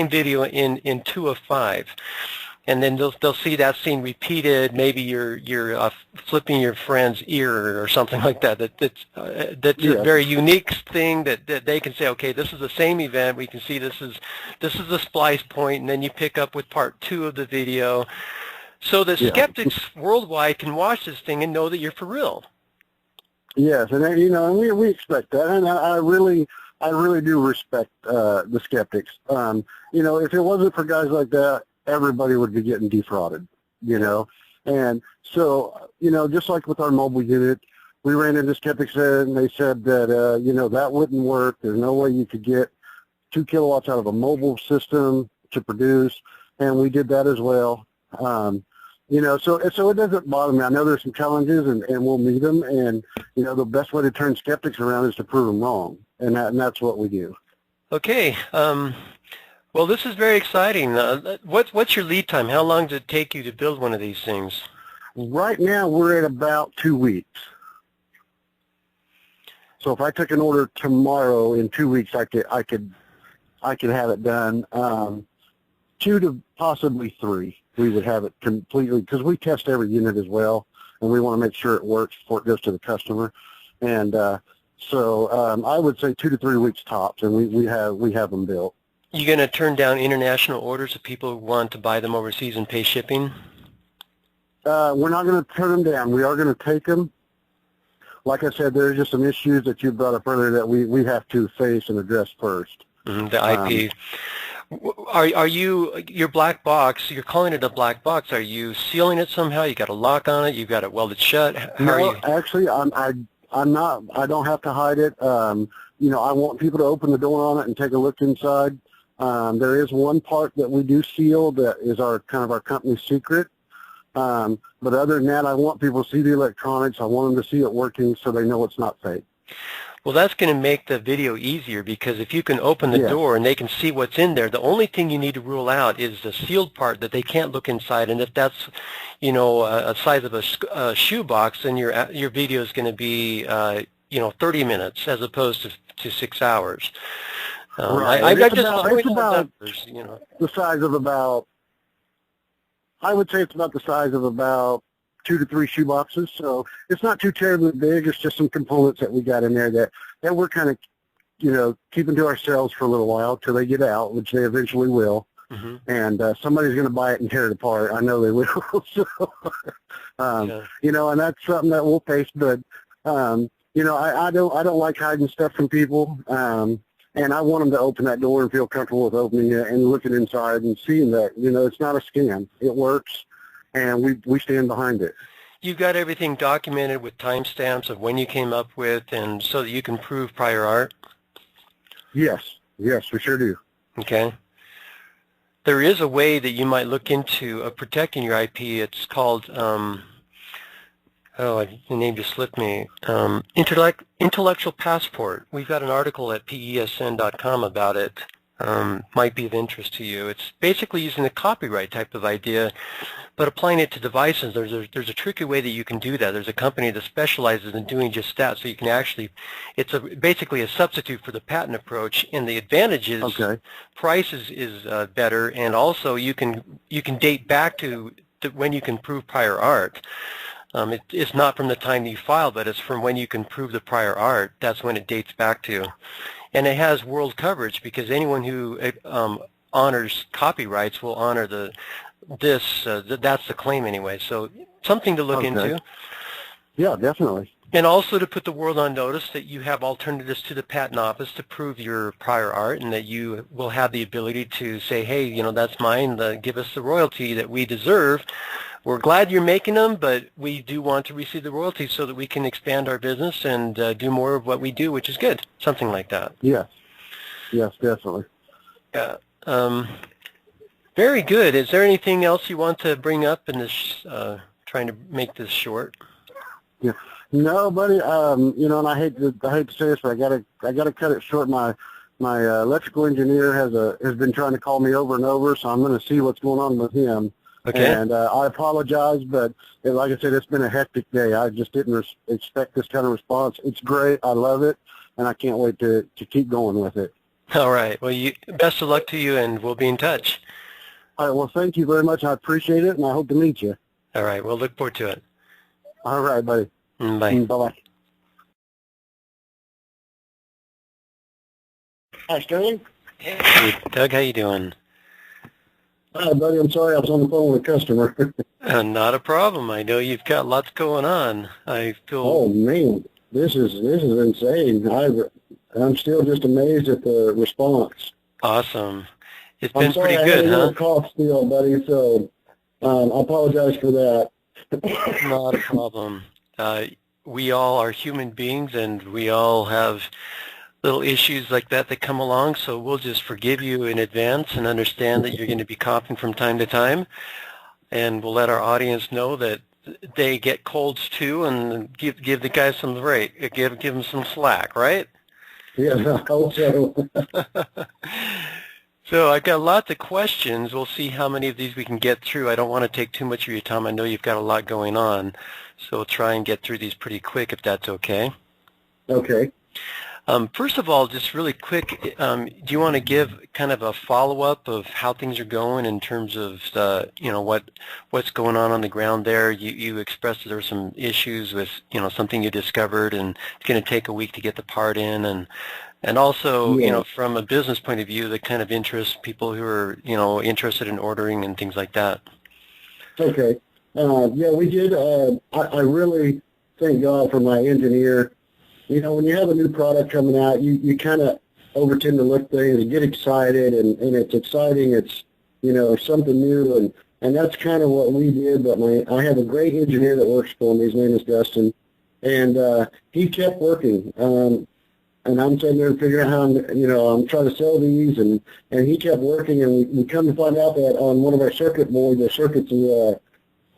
video in 2 of 5. And then they'll see that scene repeated. Maybe you're flipping your friend's ear or something like that. That's a very unique thing that they can say, okay, this is the same event. We can see this is the splice point, and then you pick up with part 2 of the video, so that skeptics worldwide can watch this thing and know that you're for real. Yes, and and we expect that, and I really do respect the skeptics. If it wasn't for guys like that, everybody would be getting defrauded, And so, just like with our mobile unit, we ran into skeptics there, and they said that, that wouldn't work. There's no way you could get 2 kilowatts out of a mobile system to produce, and we did that as well. So it doesn't bother me. I know there's some challenges, and we'll meet them, and, the best way to turn skeptics around is to prove them wrong, and that's what we do. Okay. Well, this is very exciting. What's your lead time? How long does it take you to build one of these things? Right now, we're at about 2 weeks. So if I took an order tomorrow, in 2 weeks, I could have it done. 2 to possibly 3, we would have it completely, because we test every unit as well, and we want to make sure it works before it goes to the customer. And so I would say 2 to 3 weeks tops, and we have them built. You going to turn down international orders if people want to buy them overseas and pay shipping? We're not going to turn them down. We are going to take them. Like I said, there are just some issues that you brought up earlier that we have to face and address first. The IP. Are you, your black box, you're calling it a black box, are you sealing it somehow? You got a lock on it? You got it welded shut? How are you? Actually, I'm not. I don't have to hide it. I want people to open the door on it and take a look inside. There is one part that we do seal that is our company secret. But other than that, I want people to see the electronics. I want them to see it working so they know it's not fake. Well, that's going to make the video easier, because if you can open the door and they can see what's in there, the only thing you need to rule out is the sealed part that they can't look inside. And if that's, a size of a shoe box, then your video is going to be, 30 minutes as opposed to 6 hours. Right. It's about the size of about, I would say it's about the size of about 2 to 3 shoe boxes. So it's not too terribly big. It's just some components that we got in there that we're kind of, keeping to ourselves for a little while till they get out, which they eventually will. Mm-hmm. And somebody's going to buy it and tear it apart. I know they will. So, and that's something that we'll face. But I don't like hiding stuff from people. And I want them to open that door and feel comfortable with opening it and looking inside and seeing that it's not a scam. It works, and we stand behind it. You've got everything documented with timestamps of when you came up with, and so that you can prove prior art? Yes, we sure do. Okay. There is a way that you might look into protecting your IP. It's called, the name just slipped me, Intellectual Passport. We've got an article at pesn.com about it. Might be of interest to you. It's basically using the copyright type of idea, but applying it to devices. There's a tricky way that you can do that. There's a company that specializes in doing just that, so you can actually, it's basically a substitute for the patent approach, and the advantage is price is better, and also you can date back to when you can prove prior art. It's not from the time you file, but it's from when you can prove the prior art. That's when it dates back to. And it has world coverage because anyone who honors copyrights will honor that's the claim anyway. So something to look into. Yeah, definitely. And also to put the world on notice that you have alternatives to the patent office to prove your prior art, and that you will have the ability to say, hey, that's mine, give us the royalty that we deserve. We're glad you're making them, but we do want to receive the royalties so that we can expand our business and do more of what we do, which is good. Something like that. Yes, definitely. Yeah. Very good. Is there anything else you want to bring up in this, trying to make this short? Yeah. No, buddy. And I hate to say this, but I gotta cut it short. My electrical engineer has been trying to call me over and over, so I'm going to see what's going on with him. Okay. And I apologize, but like I said, it's been a hectic day. I just didn't expect this kind of response. It's great. I love it, and I can't wait to keep going with it. All right. Well, best of luck to you, and we'll be in touch. All right. Well, thank you very much. I appreciate it, and I hope to meet you. All right. We'll look forward to it. All right, buddy. Bye. Bye-bye. Hi, Sterling. Hey, Doug. How you doing? Hi, buddy. I'm sorry I was on the phone with a customer. Not a problem. I know you've got lots going on. I feel. Oh man, this is insane. I'm still just amazed at the response. Awesome. It's been sorry, pretty good, I had a huh? little cough still, buddy. So I apologize for that. Not a problem. We all are human beings, and we all have little issues like that come along, so we'll just forgive you in advance and understand that you're going to be coughing from time to time, and we'll let our audience know that they get colds too, and give the guys some break, give them some slack, right? Yeah, I hope so. So I've got lots of questions. We'll see how many of these we can get through. I don't want to take too much of your time. I know you've got a lot going on, so we'll try and get through these pretty quick if that's okay. Okay. First of all, just really quick, do you want to give kind of a follow-up of how things are going in terms of, what's going on the ground there? You expressed that there were some issues with, something you discovered, and it's going to take a week to get the part in, and also, from a business point of view, the kind of interest, people who are, interested in ordering and things like that. Okay. We did. I really thank God for my engineer. When you have a new product coming out, you kind of tend to look things and get excited, and it's exciting. It's, something new, and that's kind of what we did. But I have a great engineer that works for me. His name is Dustin, and he kept working. And I'm sitting there figuring out how I'm trying to sell these, and he kept working, and we come to find out that on one of our circuit boards, the circuits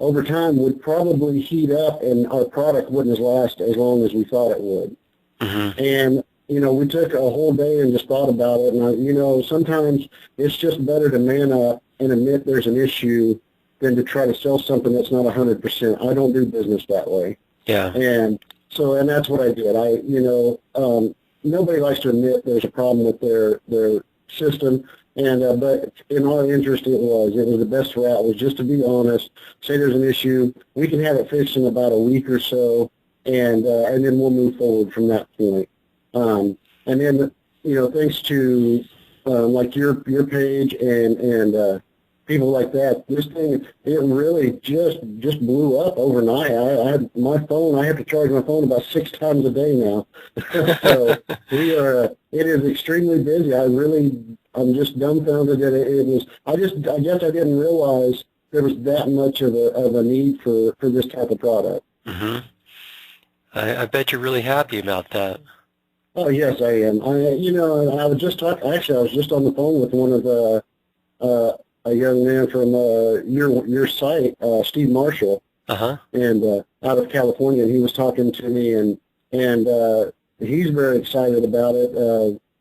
over time would probably heat up, and our product wouldn't last as long as we thought it would. Mm-hmm. And we took a whole day and just thought about it, and sometimes it's just better to man up and admit there's an issue than to try to sell something that's not 100%. I don't do business that way. Yeah. And that's what I did. Nobody likes to admit there's a problem with their system, And but in our interest, it was the best route was just to be honest. Say there's an issue, we can have it fixed in about a week or so, and then we'll move forward from that point. And then thanks to like your page and people like that, this thing, it really just blew up overnight. I had my phone, I have to charge my phone about 6 times a day now. So it is extremely busy. I'm just dumbfounded that it was, I guess I didn't realize there was that much of a need for this type of product. Mm-hmm. I bet you're really happy about that. Oh, yes, I am. I was just actually, I was just on the phone with one of a young man from your site, Steve Marshall, and out of California, and he was talking to me, and he's very excited about it,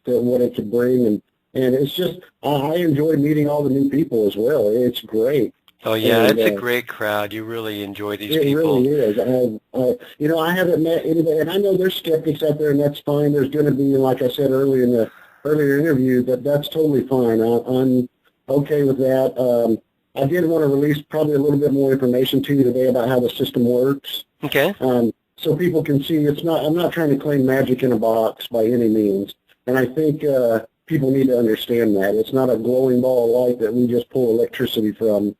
what it could bring, and it's just I enjoy meeting all the new people as well. It's great. Oh yeah, it's a great crowd. You really enjoy these people. It really is. I haven't met anybody, and I know there's skeptics out there, and that's fine. There's going to be, like I said earlier in the earlier interview, that's totally fine. I'm okay with that. I did want to release probably a little bit more information to you today about how the system works. Okay. So people can see I'm not trying to claim magic in a box by any means. And I think people need to understand that. It's not a glowing ball of light that we just pull electricity from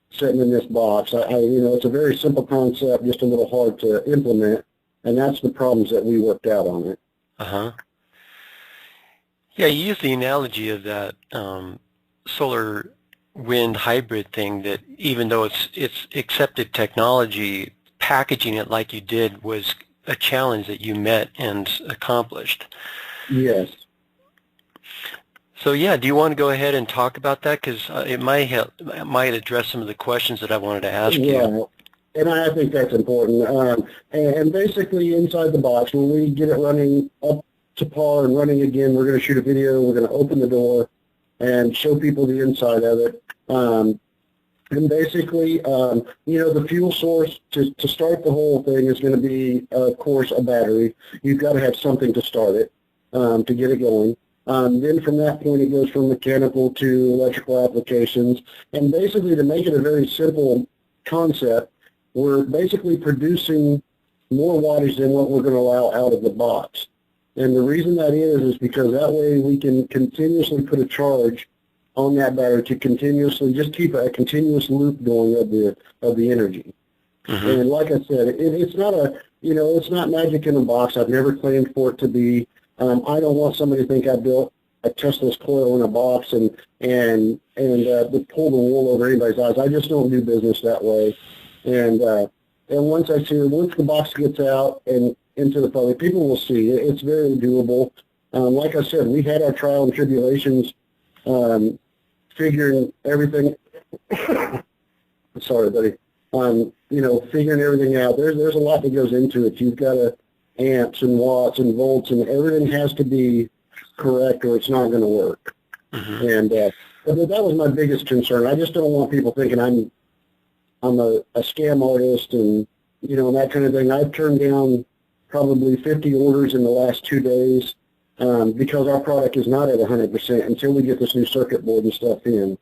sitting in this box. It's a very simple concept, just a little hard to implement. And that's the problems that we worked out on it. Uh-huh. Yeah, you use the analogy of that solar wind hybrid thing, that even though it's accepted technology, packaging it like you did was a challenge that you met and accomplished. Yes. So yeah, do you want to go ahead and talk about that? Because it might address some of the questions that I wanted to ask you. And I think that's important. And basically inside the box, when we get it running up to par and running again, we're going to shoot a video, we're going to open the door and show people the inside of it. And basically, the fuel source to start the whole thing is going to be, of course, a battery. You've got to have something to start it, to get it going. Then from that point, it goes from mechanical to electrical applications. And basically, to make it a very simple concept, we're basically producing more wattage than what we're going to allow out of the box. And the reason that is because that way we can continuously put a charge on that battery to continuously just keep a continuous loop going of the energy. Mm-hmm. And like I said, it's not it's not magic in a box. I've never claimed for it to be. I don't want somebody to think I built a Tesla's coil in a box and pull the wool over anybody's eyes. I just don't do business that way. And once the box gets out and into the public, people will see it. It's very doable. Like I said, we had our trial and tribulations, figuring everything. Sorry, buddy. Figuring everything out. There's a lot that goes into it. You've got amps and watts and volts, and everything has to be correct, or it's not going to work. Mm-hmm. And but that was my biggest concern. I just don't want people thinking I'm a scam artist and that kind of thing. I've turned down probably 50 orders in the last 2 days because our product is not at 100% until we get this new circuit board and stuff in.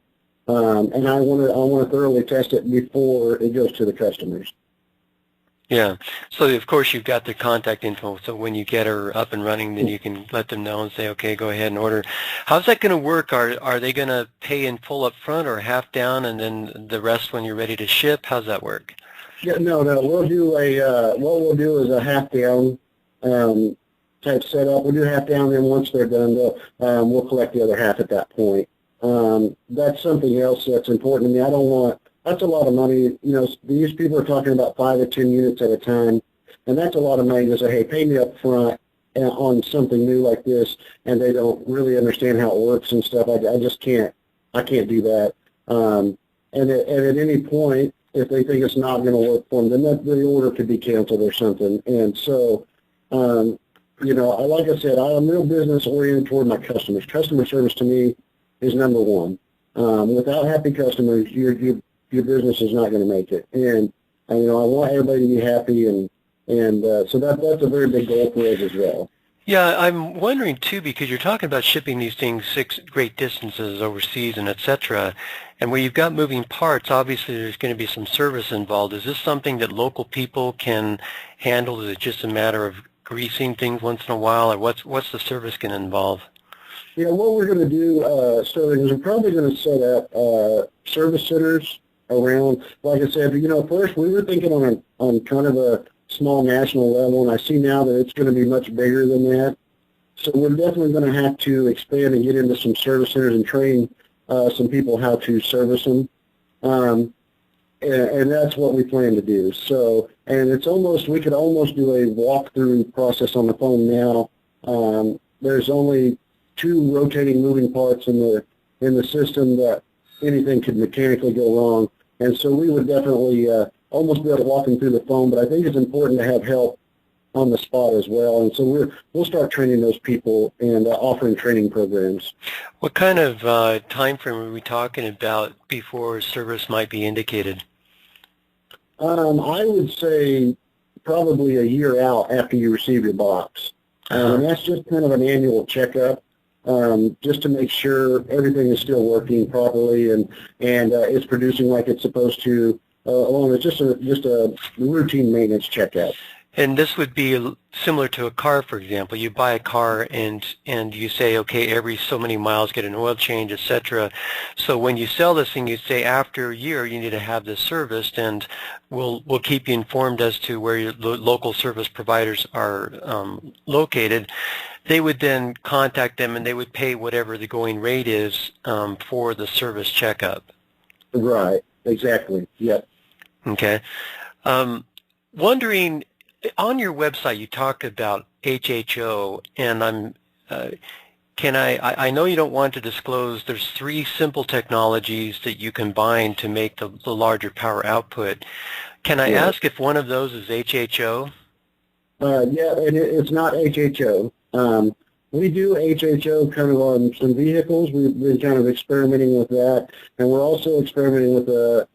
And I want to thoroughly test it before it goes to the customers. Yeah. So of course you've got their contact info. So when you get her up and running, then you can let them know and say, okay, go ahead and order. How's that going to work? Are they going to pay in full up front or half down, and then the rest when you're ready to ship? How's that work? Yeah, no. We'll do what we'll do is a half down type setup. We'll do half down, then once they're done, we'll collect the other half at that point. That's something else that's important to me. I don't want. That's a lot of money. These people are talking about 5 or 10 units at a time, and that's a lot of money to say, hey, pay me up front on something new like this, and they don't really understand how it works and stuff. I just can't. I can't do that. And at any point, if they think it's not going to work for them, then the order could be canceled or something. And so, like I said, I'm real business oriented toward my customers. Customer service to me is number one. Without happy customers, your business is not going to make it. And I want everybody to be happy, and so that's a very big goal for us as well. Yeah, I'm wondering too, because you're talking about shipping these things six great distances overseas and et cetera, and where you've got moving parts, obviously there's going to be some service involved. Is this something that local people can handle? Is it just a matter of greasing things once in a while, or what's the service going to involve? Yeah, what we're going to do, Sterling, is we're probably going to set up service centers around. Like I said, first we were thinking on kind of a small national level, and I see now that it's going to be much bigger than that. So we're definitely going to have to expand and get into some service centers and train some people how to service them. And that's what we plan to do. So, and it's almost, we could almost do a walkthrough process on the phone now. There's only 2 rotating moving parts in the system that anything could mechanically go wrong. And so we would definitely almost be able to walk them through the phone, but I think it's important to have help on the spot as well. And so we'll start training those people and offering training programs. What kind of time frame are we talking about before service might be indicated? I would say probably a year out after you receive your box. And that's just kind of an annual checkup, just to make sure everything is still working properly and it's producing like it's supposed to. Along with just a routine maintenance checkup. And this would be similar to a car, for example. You buy a car and you say, okay, every so many miles get an oil change, etc. So when you sell this thing, you say after a year you need to have this serviced, and we'll keep you informed as to where your local service providers are located. They would then contact them and they would pay whatever the going rate is for the service checkup. Right. Exactly. Yep. Okay. Wondering, on your website you talk about HHO, and I know you don't want to disclose, there's 3 simple technologies that you combine to make the larger power output. Can I ask if one of those is HHO? Yeah, and it's not HHO. We do HHO kind of on some vehicles. We've been kind of experimenting with that, and we're also experimenting with a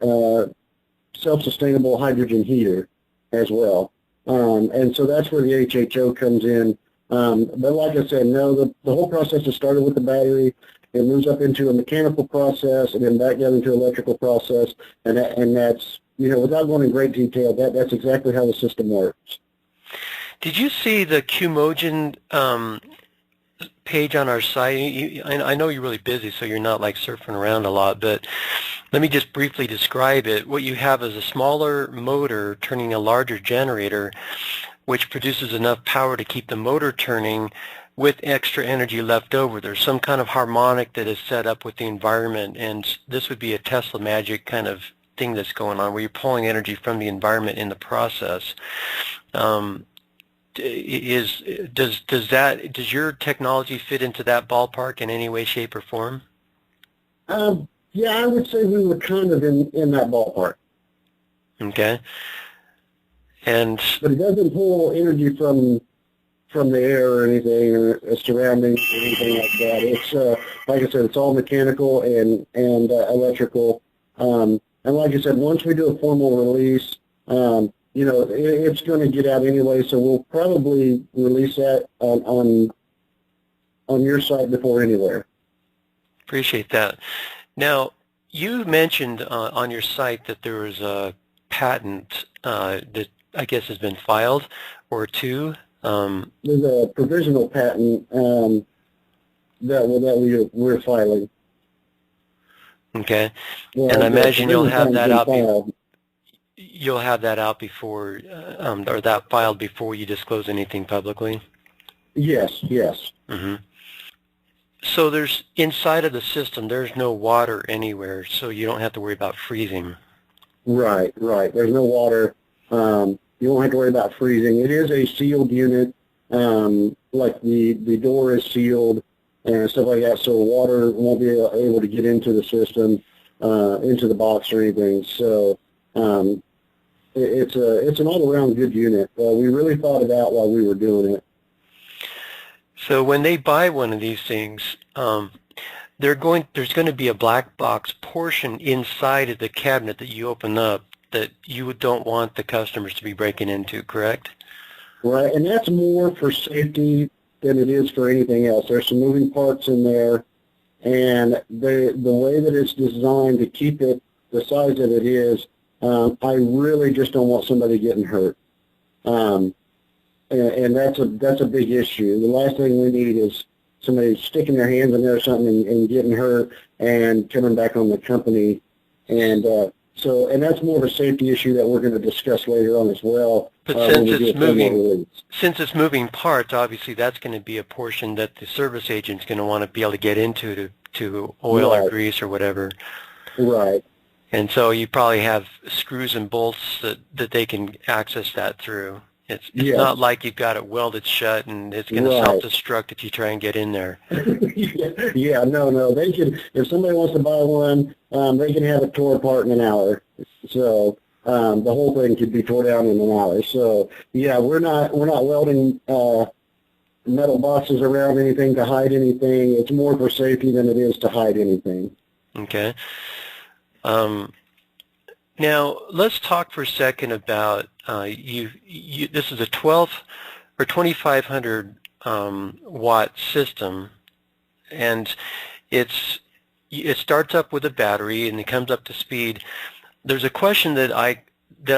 self-sustainable hydrogen heater as well. And so that's where the HHO comes in. But like I said, no, the whole process is started with the battery. It moves up into a mechanical process and then back down into electrical process. And that's, without going in great detail, that's exactly how the system works. Did you see the QMogen page on our site? I know you're really busy, so you're not like surfing around a lot, but let me just briefly describe it. What you have is a smaller motor turning a larger generator, which produces enough power to keep the motor turning with extra energy left over. There's some kind of harmonic that is set up with the environment, and this would be a Tesla magic kind of thing that's going on, where you're pulling energy from the environment in the process. Does your technology fit into that ballpark in any way, shape, or form? Yeah, I would say we were kind of in that ballpark. Okay. But it doesn't pull energy from the air or anything, or surroundings or anything like that. It's like I said, it's all mechanical and electrical. And like I said, once we do a formal release, it's going to get out anyway. So we'll probably release that on your site before anywhere. Appreciate that. Now, you mentioned on your site that there was a patent that I guess has been filed, or 2. There's a provisional patent that we're filing. Okay. Well, and I imagine you'll have that out. You'll have that out before, or that filed before you disclose anything publicly? Yes. Mm-hmm. So there's, inside of the system, there's no water anywhere, so you don't have to worry about freezing. Right. There's no water. You won't have to worry about freezing. It is a sealed unit. Like the door is sealed and stuff like that, so water won't be able to get into the system, into the box or anything. So it's an all-around good unit. We really thought it out while we were doing it. So when they buy one of these things, there's going to be a black box portion inside of the cabinet that you open up that you don't want the customers to be breaking into, correct? Right, and that's more for safety than it is for anything else. There's some moving parts in there, and the way that it's designed to keep it the size that it is, I really just don't want somebody getting hurt. And that's a big issue. The last thing we need is somebody sticking their hands in there or something and getting hurt and coming back on the company. And and that's more of a safety issue that we're going to discuss later on as well. But since it's moving parts, obviously that's going to be a portion that the service agent's going to want to be able to get into to oil or grease or whatever. Right. And so you probably have screws and bolts that they can access that through. It's not like you've got it welded shut and it's going to self-destruct if you try and get in there. No. They can, if somebody wants to buy one, they can have it tore apart in an hour. So the whole thing could be tore down in an hour. So yeah, we're not welding metal boxes around anything to hide anything. It's more for safety than it is to hide anything. Okay. Now let's talk for a second about this is a 12 or 2500 watt system, and it starts up with a battery and it comes up to speed. There's a question that I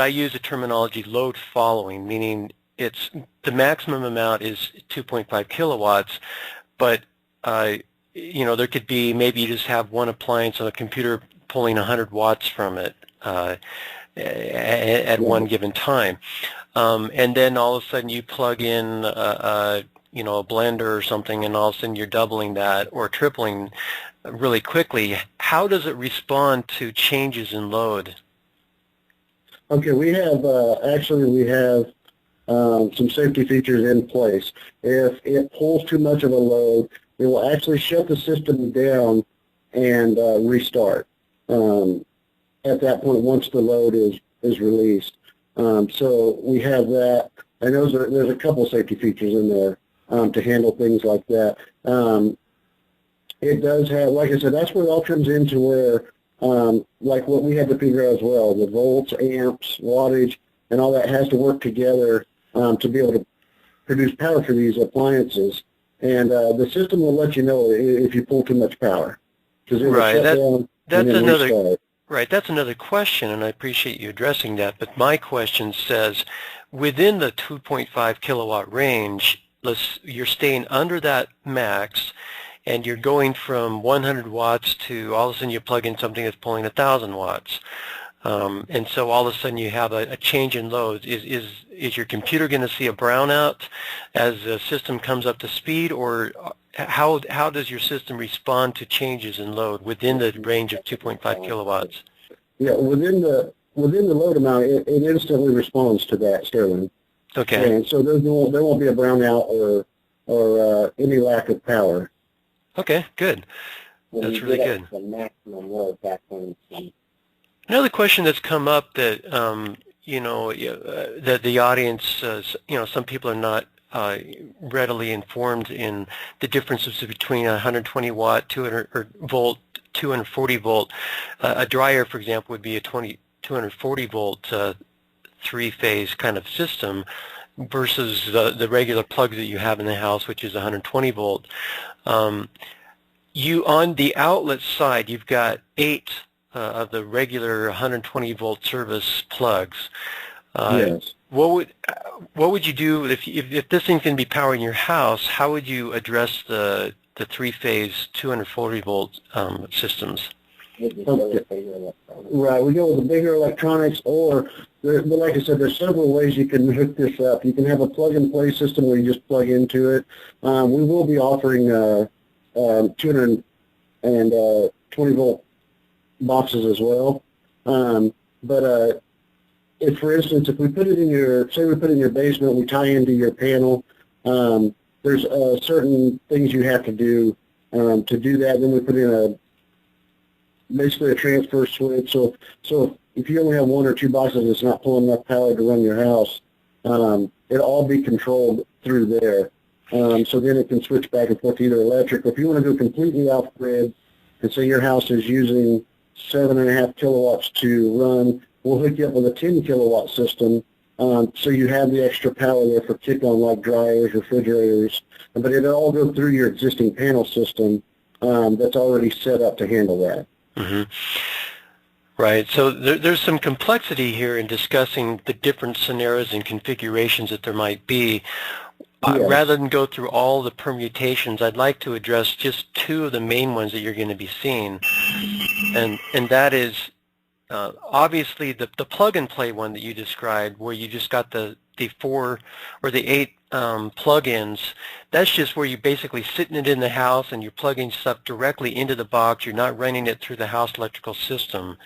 use the terminology load following, meaning it's the maximum amount is 2.5 kilowatts, but there could be, maybe you just have one appliance on a computer pulling 100 watts from it at one given time, and then all of a sudden you plug in a blender or something, and all of a sudden you're doubling that or tripling really quickly. How does it respond to changes in load? Okay, we have some safety features in place. If it pulls too much of a load, it will actually shut the system down and restart at that point once the load is released. So we have that, and there's a couple safety features in there to handle things like that. It does have, like I said, that's where it all comes into where, like what we had to figure out as well, the volts, amps, wattage, and all that has to work together to be able to produce power for these appliances. And the system will let you know if you pull too much power. That's another question, and I appreciate you addressing that. But my question says, within the 2.5 kilowatt range, you're staying under that max, and you're going from 100 watts to all of a sudden you plug in something that's pulling 1,000 watts. And so all of a sudden you have a change in load. Is your computer going to see a brownout as the system comes up to speed, or how does your system respond to changes in load within the range of 2.5 kilowatts? Yeah, within the load amount, it instantly responds to that, Sterling. Okay. And so there won't be a brownout or any lack of power. Okay, good. That's really good. The maximum load back when another question that's come up that that the audience, some people are not readily informed in the differences between a 120 watt, 200 volt, 240 volt. A dryer, for example, would be a 240 volt three-phase kind of system versus the regular plug that you have in the house, which is 120 volt. You, on the outlet side, you've got 8 of the regular 120 volt service plugs. Yes. What would you do if this thing's going to be powering your house? How would you address the three-phase 240 volt systems? Okay. Right, we go with the bigger electronics, or like I said, there's several ways you can hook this up. You can have a plug-and-play system where you just plug into it. We will be offering 220 volt boxes as well. But if, for instance, if we put it in your, say we put it in your basement, we tie into your panel, there's certain things you have to do that. Then we put in basically a transfer switch. So if you only have 1 or 2 boxes, it's not pulling enough power to run your house. It'll all be controlled through there. So then it can switch back and forth to either electric. If you want to go completely off-grid, and say your house is using 7.5 kilowatts to run, we'll hook you up with a 10 kilowatt system, So you have the extra power there for kick-on like dryers, refrigerators, but it all goes through your existing panel system that's already set up to handle that. Mm-hmm. Right. So there's some complexity here in discussing the different scenarios and configurations that there might be. Yes. Rather than go through all the permutations, I'd like to address just two of the main ones that you're going to be seeing, and that is obviously the plug-and-play one that you described, where you just got the 4 or the 8 plug-ins. That's just where you're basically sitting it in the house and you're plugging stuff directly into the box. You're not running it through the house electrical system.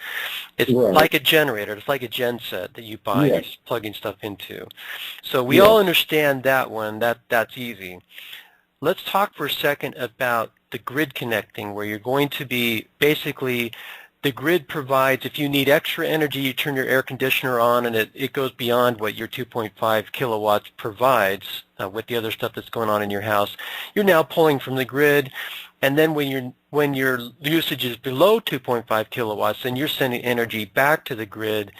It's Right. like a generator. It's like a gen set that you buy and Yes. you're just plugging stuff into. So we all understand that one. That's easy. Let's talk for a second about the grid connecting, where you're going to be basically, the grid provides, if you need extra energy, you turn your air conditioner on and it goes beyond what your 2.5 kilowatts provides with the other stuff that's going on in your house. You're now pulling from the grid, and then when your usage is below 2.5 kilowatts, then you're sending energy back to the grid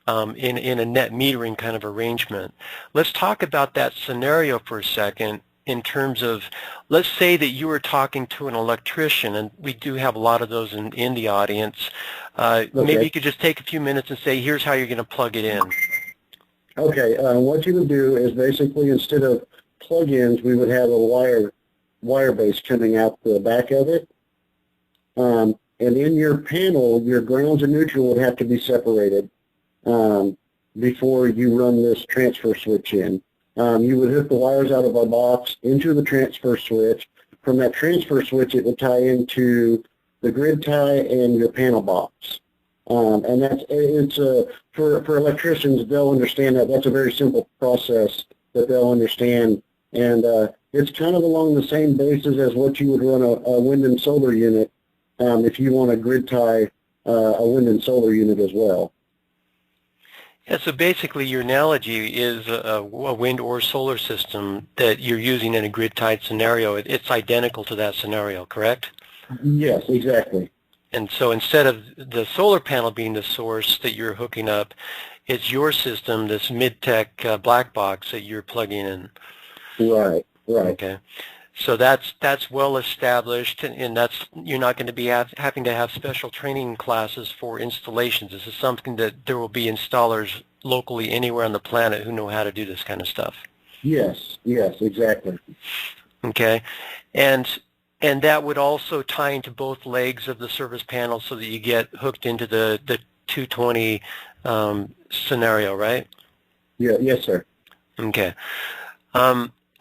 in a net metering kind of arrangement. Let's talk about that scenario for a second. In terms of, let's say that you were talking to an electrician, and we do have a lot of those in the audience. Okay. Maybe you could just take a few minutes and say, here's how you're going to plug it in. Okay, what you would do is basically, instead of plug-ins, we would have a wire base coming out the back of it. And in your panel, your grounds and neutral would have to be separated before you run this transfer switch in. You would hook the wires out of our box into the transfer switch. From that transfer switch, it would tie into the grid tie and your panel box. And for electricians, they'll understand that. That's a very simple process that they'll understand. And it's kind of along the same basis as what you would run a wind and solar unit if you want to grid tie a wind and solar unit as well. Yeah, so basically your analogy is a wind or solar system that you're using in a grid-tied scenario. It's identical to that scenario, correct? Yes, exactly. And so instead of the solar panel being the source that you're hooking up, it's your system, this MidTech black box that you're plugging in. Right, right. Okay. So that's well established, and that's, you're not going to be having to have special training classes for installations. This is something that there will be installers locally anywhere on the planet who know how to do this kind of stuff. Yes, yes, exactly. Okay, and that would also tie into both legs of the service panel so that you get hooked into the 220 scenario, right? Yeah, yes, sir. Okay.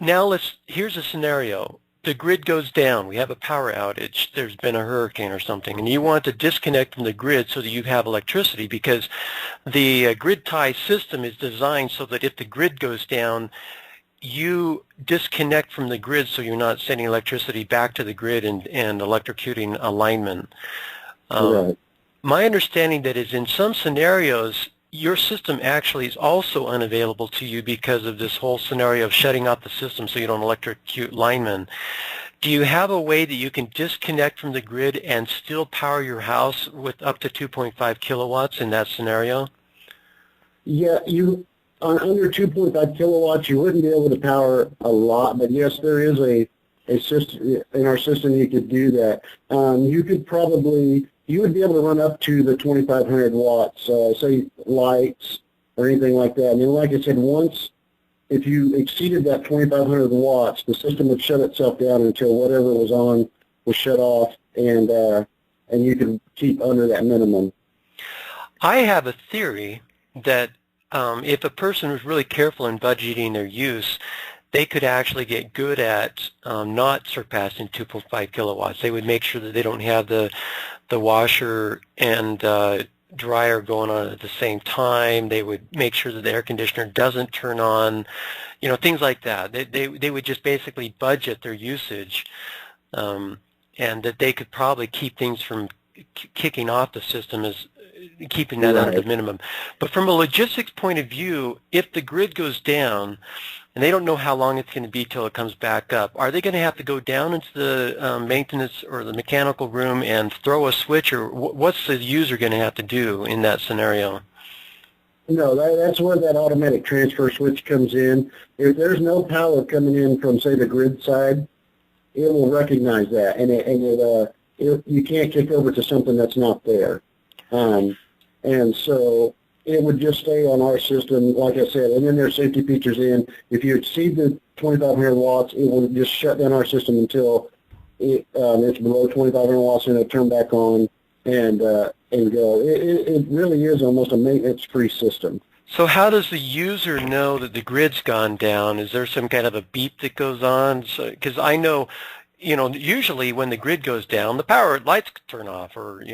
Now here's a scenario. The grid goes down. We have a power outage. There's been a hurricane or something, and you want to disconnect from the grid so that you have electricity, because the grid tie system is designed so that if the grid goes down, you disconnect from the grid so you're not sending electricity back to the grid and electrocuting alignment. Right. My understanding that is in some scenarios, your system actually is also unavailable to you because of this whole scenario of shutting off the system so you don't electrocute linemen. Do you have a way that you can disconnect from the grid and still power your house with up to 2.5 kilowatts in that scenario? Yeah, under 2.5 kilowatts, you wouldn't be able to power a lot, but yes, there is a system in our system you could do that. You would be able to run up to the 2,500 watts, say lights or anything like that. And then, like I said, if you exceeded that 2,500 watts, the system would shut itself down until whatever was on was shut off, and you could keep under that minimum. I have a theory that if a person was really careful in budgeting their use, they could actually get good at not surpassing 2.5 kilowatts. They would make sure that they don't have the washer and dryer going on at the same time. They would make sure that the air conditioner doesn't turn on, things like that. They would just basically budget their usage, and that they could probably keep things from kicking off the system as keeping that under the minimum. But from a logistics point of view, if the grid goes down, and they don't know how long it's going to be till it comes back up, are they going to have to go down into the maintenance or the mechanical room and throw a switch, or what's the user going to have to do in that scenario? No, that's where that automatic transfer switch comes in. If there's no power coming in from, say, the grid side, it will recognize that, and you can't kick over to something that's not there. And so it would just stay on our system, like I said, and then there's safety features in. If you exceed the 2,500 watts, it will just shut down our system until it's below 2,500 watts, and it'll turn back on and go. It really is almost a maintenance-free system. So how does the user know that the grid's gone down? Is there some kind of a beep that goes on? Because I know, usually when the grid goes down, the power lights turn off, or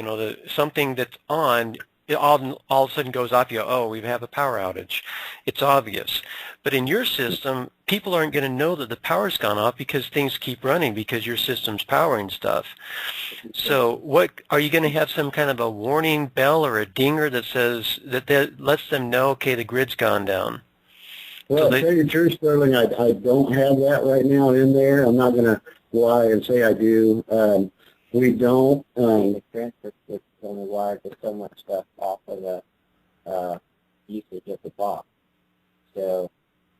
something that's on, it all of a sudden goes off. You go, oh, we have a power outage. It's obvious. But in your system, people aren't going to know that the power's gone off because things keep running because your system's powering stuff. So what are you going to have, some kind of a warning bell or a dinger that says that lets them know, okay, the grid's gone down? Well, to tell you the truth, Sterling, I don't have that right now in there. I'm not going to lie and say I do. We don't. The transfer switch is only wired with so much stuff off of the usage of the box. So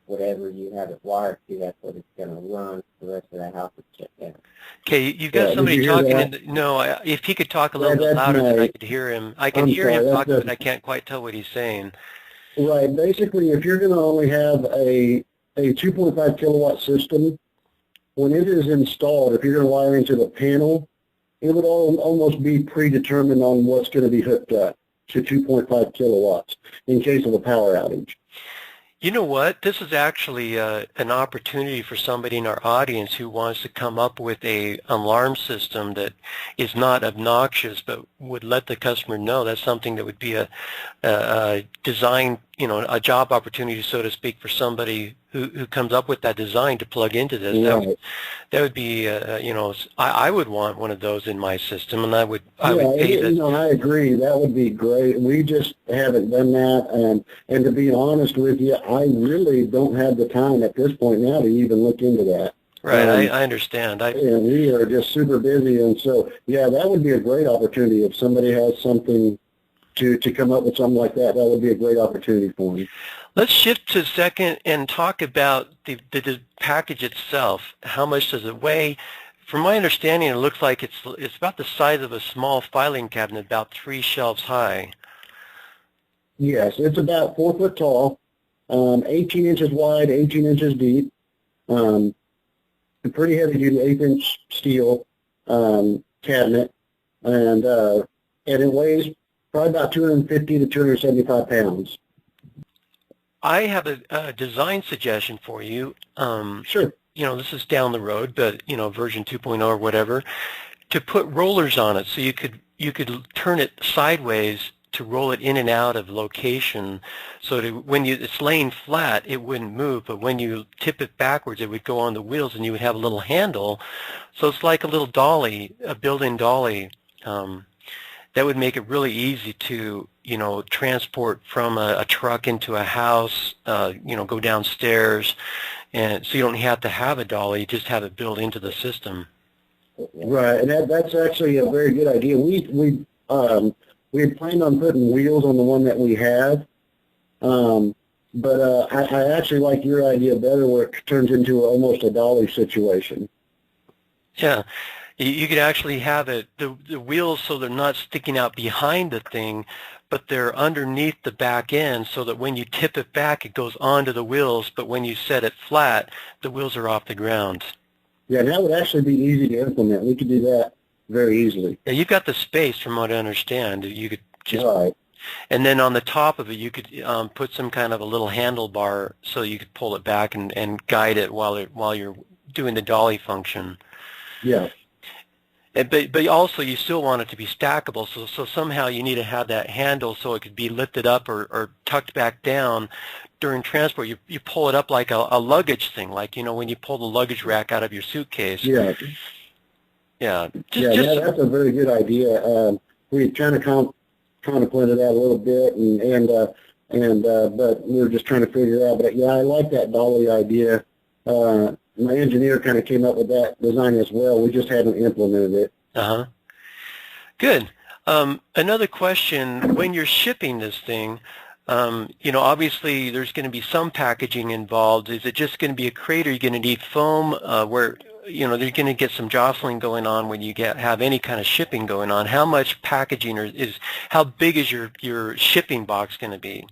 whatever you have it wired to, that's what it's going to run. The rest of the house is shut down. Okay, you've got somebody talking. No, if he could talk a little bit louder, then I could hear him. I can hear him talking, but I can't quite tell what he's saying. Right. Basically, if you're going to only have a 2.5 kilowatt system, when it is installed, if you're going to wire into the panel, it would almost be predetermined on what's going to be hooked up to 2.5 kilowatts in case of a power outage. You know what? This is actually an opportunity for somebody in our audience who wants to come up with an alarm system that is not obnoxious but would let the customer know. That's something that would be a design, a job opportunity, so to speak, for somebody who comes up with that design to plug into this. Right. That would be, I would want one of those in my system, and I would pay that. I agree. That would be great. We just haven't done that, and to be honest with you, I really don't have the time at this point now to even look into that. Right, I understand. And we are just super busy, and so, yeah, that would be a great opportunity. If somebody has something to come up with something like that, that would be a great opportunity for me. Let's shift to a second and talk about the package itself. How much does it weigh? From my understanding, it looks like it's about the size of a small filing cabinet, about 3 shelves high. Yes, it's about 4 foot tall, 18 inches wide, 18 inches deep. A pretty heavy-duty 1/8-inch steel cabinet, and it weighs probably about 250 to 275 pounds. I have a design suggestion for you. Sure. This is down the road, but version 2.0 or whatever, to put rollers on it, so you could turn it sideways to roll it in and out of location, so when it's laying flat, it wouldn't move, but when you tip it backwards, it would go on the wheels, and you would have a little handle. So it's like a little dolly, a built-in dolly. That would make it really easy to, transport from a truck into a house, go downstairs, and so you don't have to have a dolly, you just have it built into the system. Right, and that's actually a very good idea. We had planned on putting wheels on the one that we have, but I actually like your idea better, where it turns into almost a dolly situation. Yeah. You could actually have the wheels so they're not sticking out behind the thing, but they're underneath the back end, so that when you tip it back, it goes onto the wheels, but when you set it flat, the wheels are off the ground. Yeah, that would actually be easy to implement. We could do that very easily. Yeah, you've got the space, from what I understand. You could just, right. And then on the top of it, you could put some kind of a little handlebar, so you could pull it back and guide it while you're doing the dolly function. Yeah. But also you still want it to be stackable, so somehow you need to have that handle so it could be lifted up or tucked back down during transport. You pull it up like a luggage thing, like when you pull the luggage rack out of your suitcase. Yeah. Yeah. That's a very good idea. We kind of contemplated that a little bit, but we were just trying to figure it out. But yeah, I like that dolly idea. My engineer kind of came up with that design as well. We just haven't implemented it. Uh-huh. Good. Another question, when you're shipping this thing, Obviously there's going to be some packaging involved. Is it just going to be a crate, or are you going to need foam where, they're going to get some jostling going on when you have any kind of shipping going on? How much packaging how big is your shipping box going to be?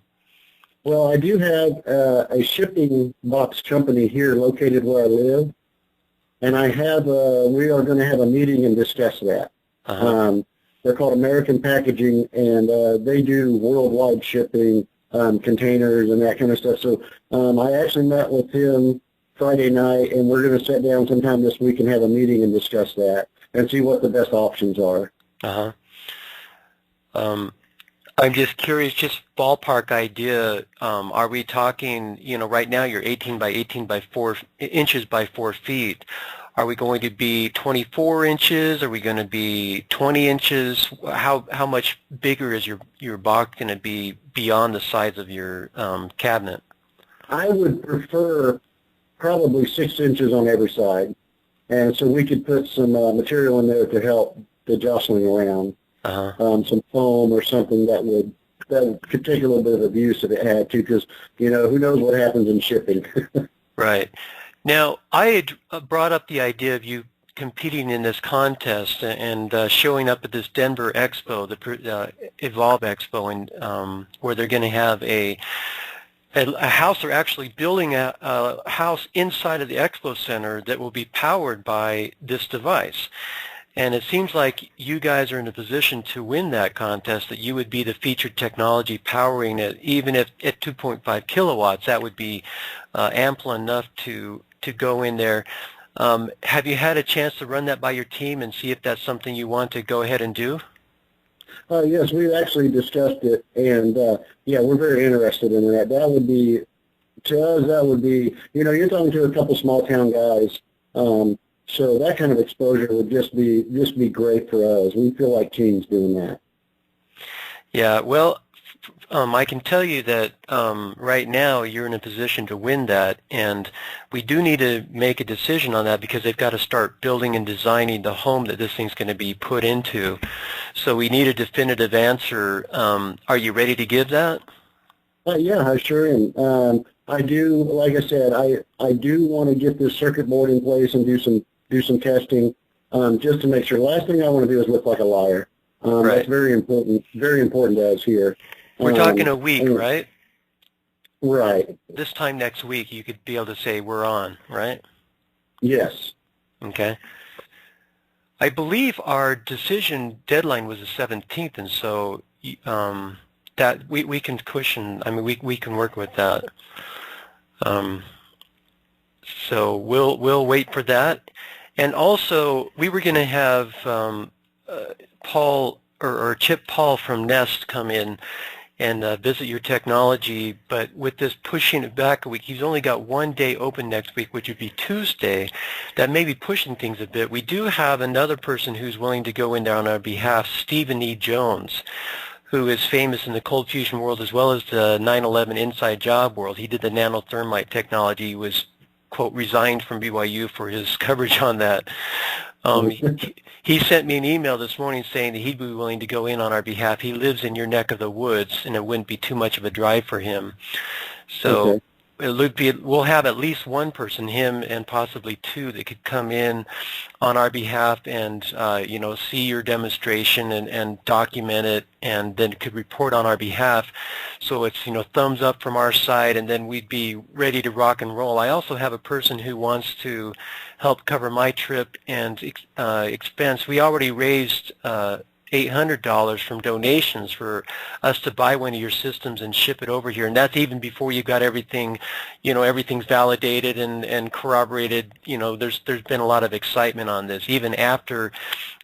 Well, I do have a shipping box company here located where I live, and we are going to have a meeting and discuss that. They're called American Packaging, and they do worldwide shipping, containers and that kind of stuff. So I actually met with him Friday night, and we're going to sit down sometime this week and have a meeting and discuss that and see what the best options are. I'm just curious, just ballpark idea, are we talking, right now you're 18 by 18 by 4 inches by 4 feet. Are we going to be 24 inches? Are we going to be 20 inches? How much bigger is your box going to be beyond the size of your cabinet? I would prefer probably 6 inches on every side, and so we could put some material in there to help the jostling around. Some foam or something that could take a little bit of abuse if it had to, because who knows what happens in shipping. Right. Now, I had brought up the idea of you competing in this contest and showing up at this Denver Expo, the Evolve Expo, and where they're going to have a house. They're actually building a house inside of the Expo Center that will be powered by this device. And it seems like you guys are in a position to win that contest, that you would be the featured technology powering it. Even if at 2.5 kilowatts, that would be ample enough to go in there. Have you had a chance to run that by your team and see if that's something you want to go ahead and do? Yes, we've actually discussed it, and yeah, we're very interested in that. That would be, to us, that would be, you're talking to a couple small town guys, so that kind of exposure would just be great for us. We feel like teams doing that. Yeah, well, I can tell you that right now you're in a position to win that, and we do need to make a decision on that because they've got to start building and designing the home that this thing's going to be put into. So we need a definitive answer. Are you ready to give that? Yeah, I sure am. I do, like I said, I do want to get this circuit board in place and do some testing just to make sure. Last thing I want to do is look like a liar. Right. That's very important to us here. We're talking a week, right? Right. This time next week, you could be able to say we're on, right? Yes. Okay. I believe our decision deadline was the 17th, and so that we can cushion. I mean, we can work with that. So we'll wait for that. And also, we were going to have Paul or Chip Paul from Nest come in and visit your technology, but with this pushing it back a week, he's only got one day open next week, which would be Tuesday. That may be pushing things a bit. We do have another person who's willing to go in there on our behalf, Stephen E. Jones, who is famous in the cold fusion world as well as the 9/11 inside job world. He did the nanothermite technology. He was, quote, resigned from BYU for his coverage on that. He sent me an email this morning saying that he'd be willing to go in on our behalf. He lives in your neck of the woods, and it wouldn't be too much of a drive for him. So okay. We'll have at least one person, him and possibly two, that could come in on our behalf and see your demonstration and document it, and then could report on our behalf. So it's thumbs up from our side, and then we'd be ready to rock and roll. I also have a person who wants to help cover my trip and expense. We already raised $800 from donations for us to buy one of your systems and ship it over here, and that's even before you got everything, everything's validated and corroborated. There's been a lot of excitement on this. Even after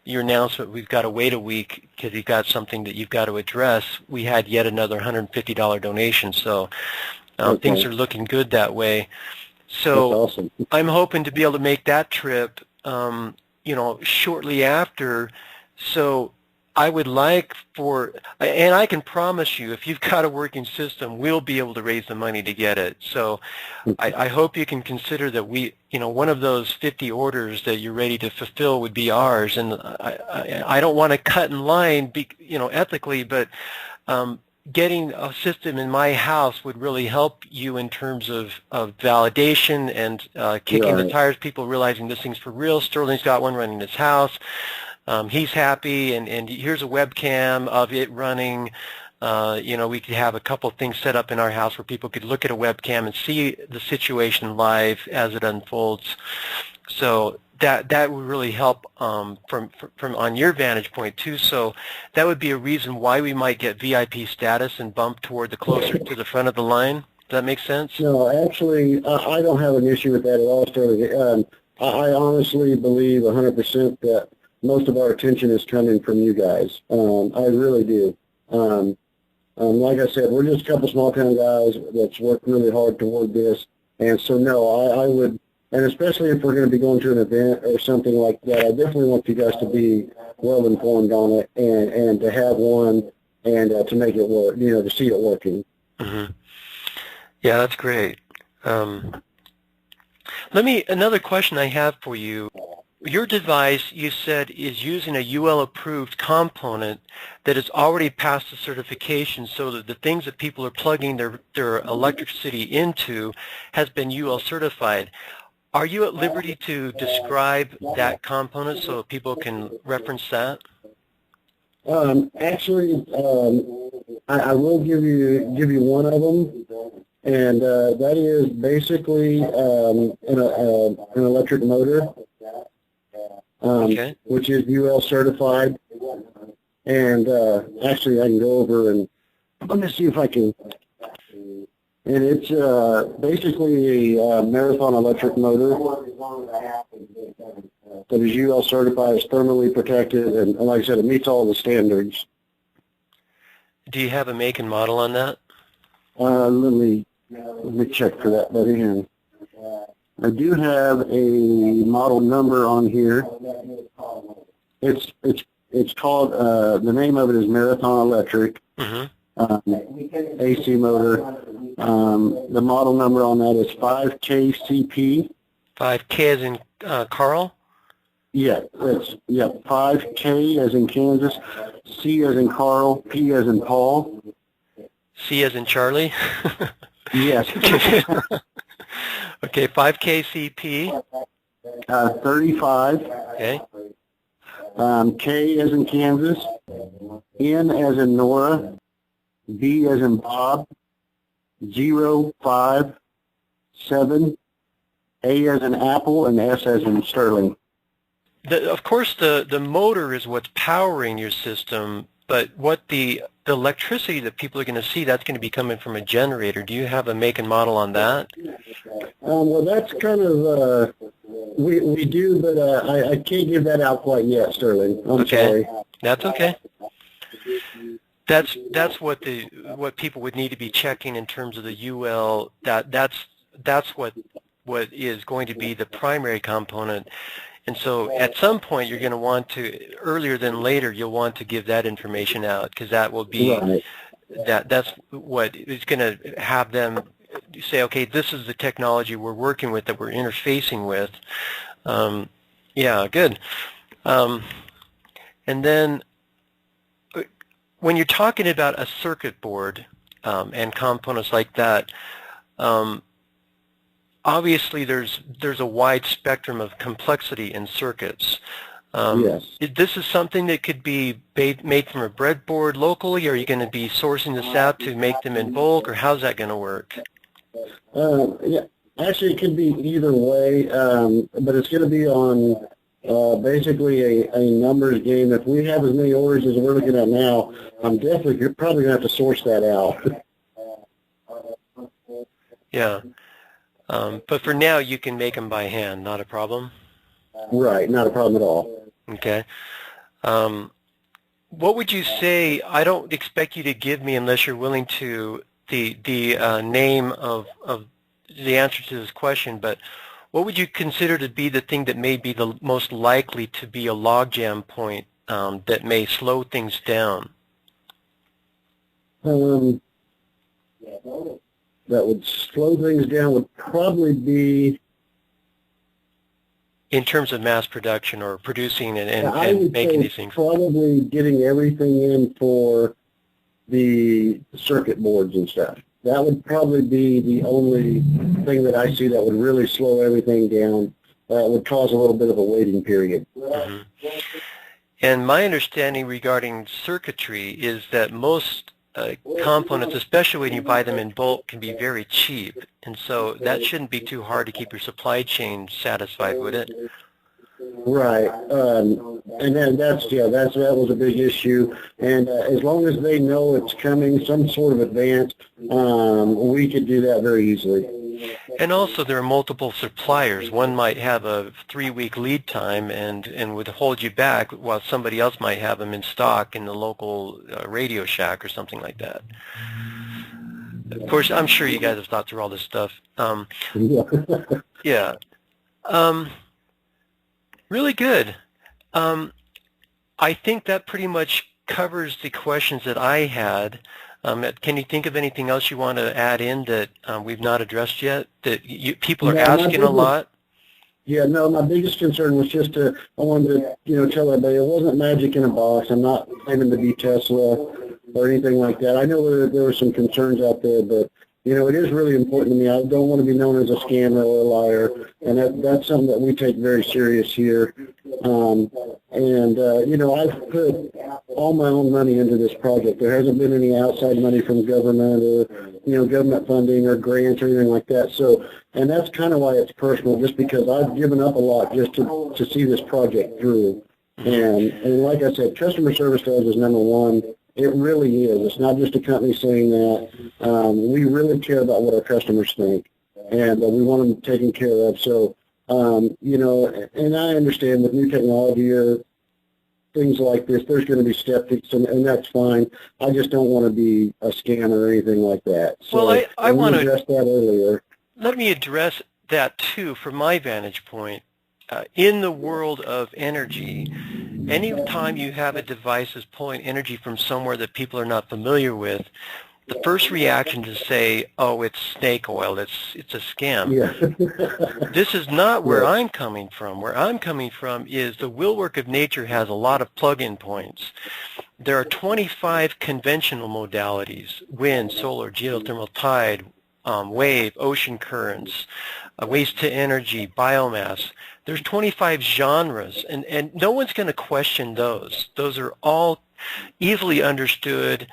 your announcement, we've got to wait a week because you've got something that you've got to address. We had yet another $150 donation, so okay. Things are looking good that way. So that's awesome. I'm hoping to be able to make that trip, shortly after. So I would like and I can promise you, if you've got a working system, we'll be able to raise the money to get it. So I hope you can consider that one of those 50 orders that you're ready to fulfill would be ours. And I don't want to cut in line, ethically, but getting a system in my house would really help you in terms of validation and kicking the tires, people realizing this thing's for real. Sterling's got one running in his house. He's happy, and here's a webcam of it running. We could have a couple of things set up in our house where people could look at a webcam and see the situation live as it unfolds. So that would really help from on your vantage point too. So that would be a reason why we might get VIP status and bump toward the closer to the front of the line. Does that make sense? No, actually, I don't have an issue with that at all, Sterling. I honestly believe 100% that most of our attention is coming from you guys. I really do. Like I said, we're just a couple small-town guys that's worked really hard toward this. And so, no, I would, and especially if we're going to be going to an event or something like that, I definitely want you guys to be well-informed on it and to have one and to make it work, to see it working. Mm-hmm. Yeah, that's great. Another question I have for you. Your device, you said, is using a UL-approved component that has already passed the certification, so that the things that people are plugging their electricity into has been UL certified. Are you at liberty to describe that component so people can reference that? Actually, I will give you one of them, and that is basically an electric motor. Okay. Which is UL certified, and actually I can go over and let me see if I can, and it's basically a marathon electric motor that is UL certified, is thermally protected, and like I said, it meets all the standards. Do you have a make and model on that? Let me check for that, buddy. Here. I do have a model number on here. It's called, the name of it is Marathon Electric, AC motor. The model number on that is 5KCP. 5K as in Carl? Yeah, 5K as in Kansas, C as in Carl, P as in Paul. C as in Charlie? Yes. Okay, 5KCP. 35. Okay. K as in Kansas, N as in Nora, B as in Bob, 0, 5, 7, A as in Apple, and S as in Sterling. Of course, the motor is what's powering your system, but what the electricity that people are going to see, that's going to be coming from a generator. Do you have a make and model on that? Well, that's kind of, we do, but I can't give that out quite yet, Sterling. I'm sorry. That's okay. That's what people would need to be checking in terms of the UL. That's what is going to be the primary component. And so at some point you're going to want to, earlier than later, you'll want to give that information out, because that will be, that's what is going to have them say, okay, this is the technology we're working with, that we're interfacing with. Yeah, good. And then when you're talking about a circuit board and components like that, obviously there's a wide spectrum of complexity in circuits. Yes. This is something that could be made from a breadboard locally, or are you going to be sourcing this out to make them in bulk, or how's that going to work? Yeah, actually it could be either way, but it's going to be on basically a numbers game. If we have as many orders as we're looking at now, you're probably going to have to source that out. Yeah. But for now, you can make them by hand, not a problem? Right, not a problem at all. Okay. What would you say, I don't expect you to give me, unless you're willing to, the name of the answer to this question, but what would you consider to be the thing that may be the most likely to be a logjam point that may slow things down? That would slow things down would probably be, in terms of mass production or producing and making these things. Probably getting everything in for the circuit boards and stuff. That would probably be the only thing that I see that would really slow everything down. Would cause a little bit of a waiting period. Mm-hmm. And my understanding regarding circuitry is that most components, especially when you buy them in bulk, can be very cheap. And so that shouldn't be too hard to keep your supply chain satisfied, would it? Right, and then that was a big issue. And as long as they know it's coming, some sort of advance, we could do that very easily. And also there are multiple suppliers. One might have a 3-week lead time and would hold you back, while somebody else might have them in stock in the local Radio Shack or something like that. Of course, I'm sure you guys have thought through all this stuff. Yeah. Really good. I think that pretty much covers the questions that I had. Can you think of anything else you want to add in that we've not addressed yet, that people are asking a lot? Yeah, no, my biggest concern was just I wanted to, tell everybody it wasn't magic in a box. I'm not claiming to be Tesla or anything like that. I know there were some concerns out there, but, it is really important to me. I don't want to be known as a scammer or a liar, and that's something that we take very serious here. I've put all my own money into this project. There hasn't been any outside money from government or, government funding or grants or anything like that. So, and that's kind of why it's personal, just because I've given up a lot just to see this project through. And like I said, customer service to us is number one. It really is. It's not just a company saying that. We really care about what our customers think, and we want them taken care of. So, and I understand with new technology or things like this, there's going to be skeptics, and that's fine. I just don't want to be a scammer or anything like that. So well, I want to address that earlier. Let me address that too from my vantage point. In the world of energy, any time you have a device that's pulling energy from somewhere that people are not familiar with, the first reaction is to say, oh, it's snake oil, it's a scam. Yeah. This is not where I'm coming from. Where I'm coming from is the wheelwork of nature has a lot of plug-in points. There are 25 conventional modalities: wind, solar, geothermal, tide, wave, ocean currents, waste to energy, biomass. There's 25 genres, and no one's going to question those. Those are all easily understood.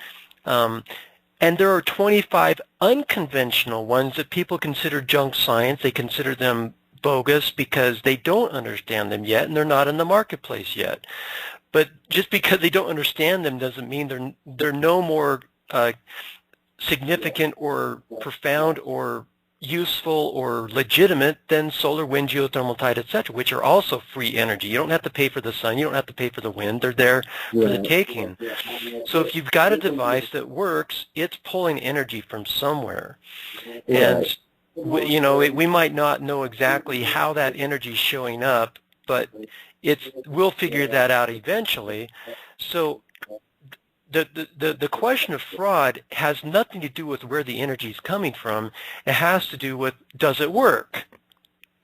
And there are 25 unconventional ones that people consider junk science. They consider them bogus because they don't understand them yet, and they're not in the marketplace yet. But just because they don't understand them doesn't mean they're no more significant or profound or useful or legitimate than solar, wind, geothermal, tide, etc., which are also free energy. You don't have to pay for the sun. You don't have to pay for the wind. They're there for the taking. So if you've got a device that works, it's pulling energy from somewhere. And, we might not know exactly how that energy is showing up, but we'll figure that out eventually. So the question of fraud has nothing to do with where the energy is coming from. It has to do with, does it work?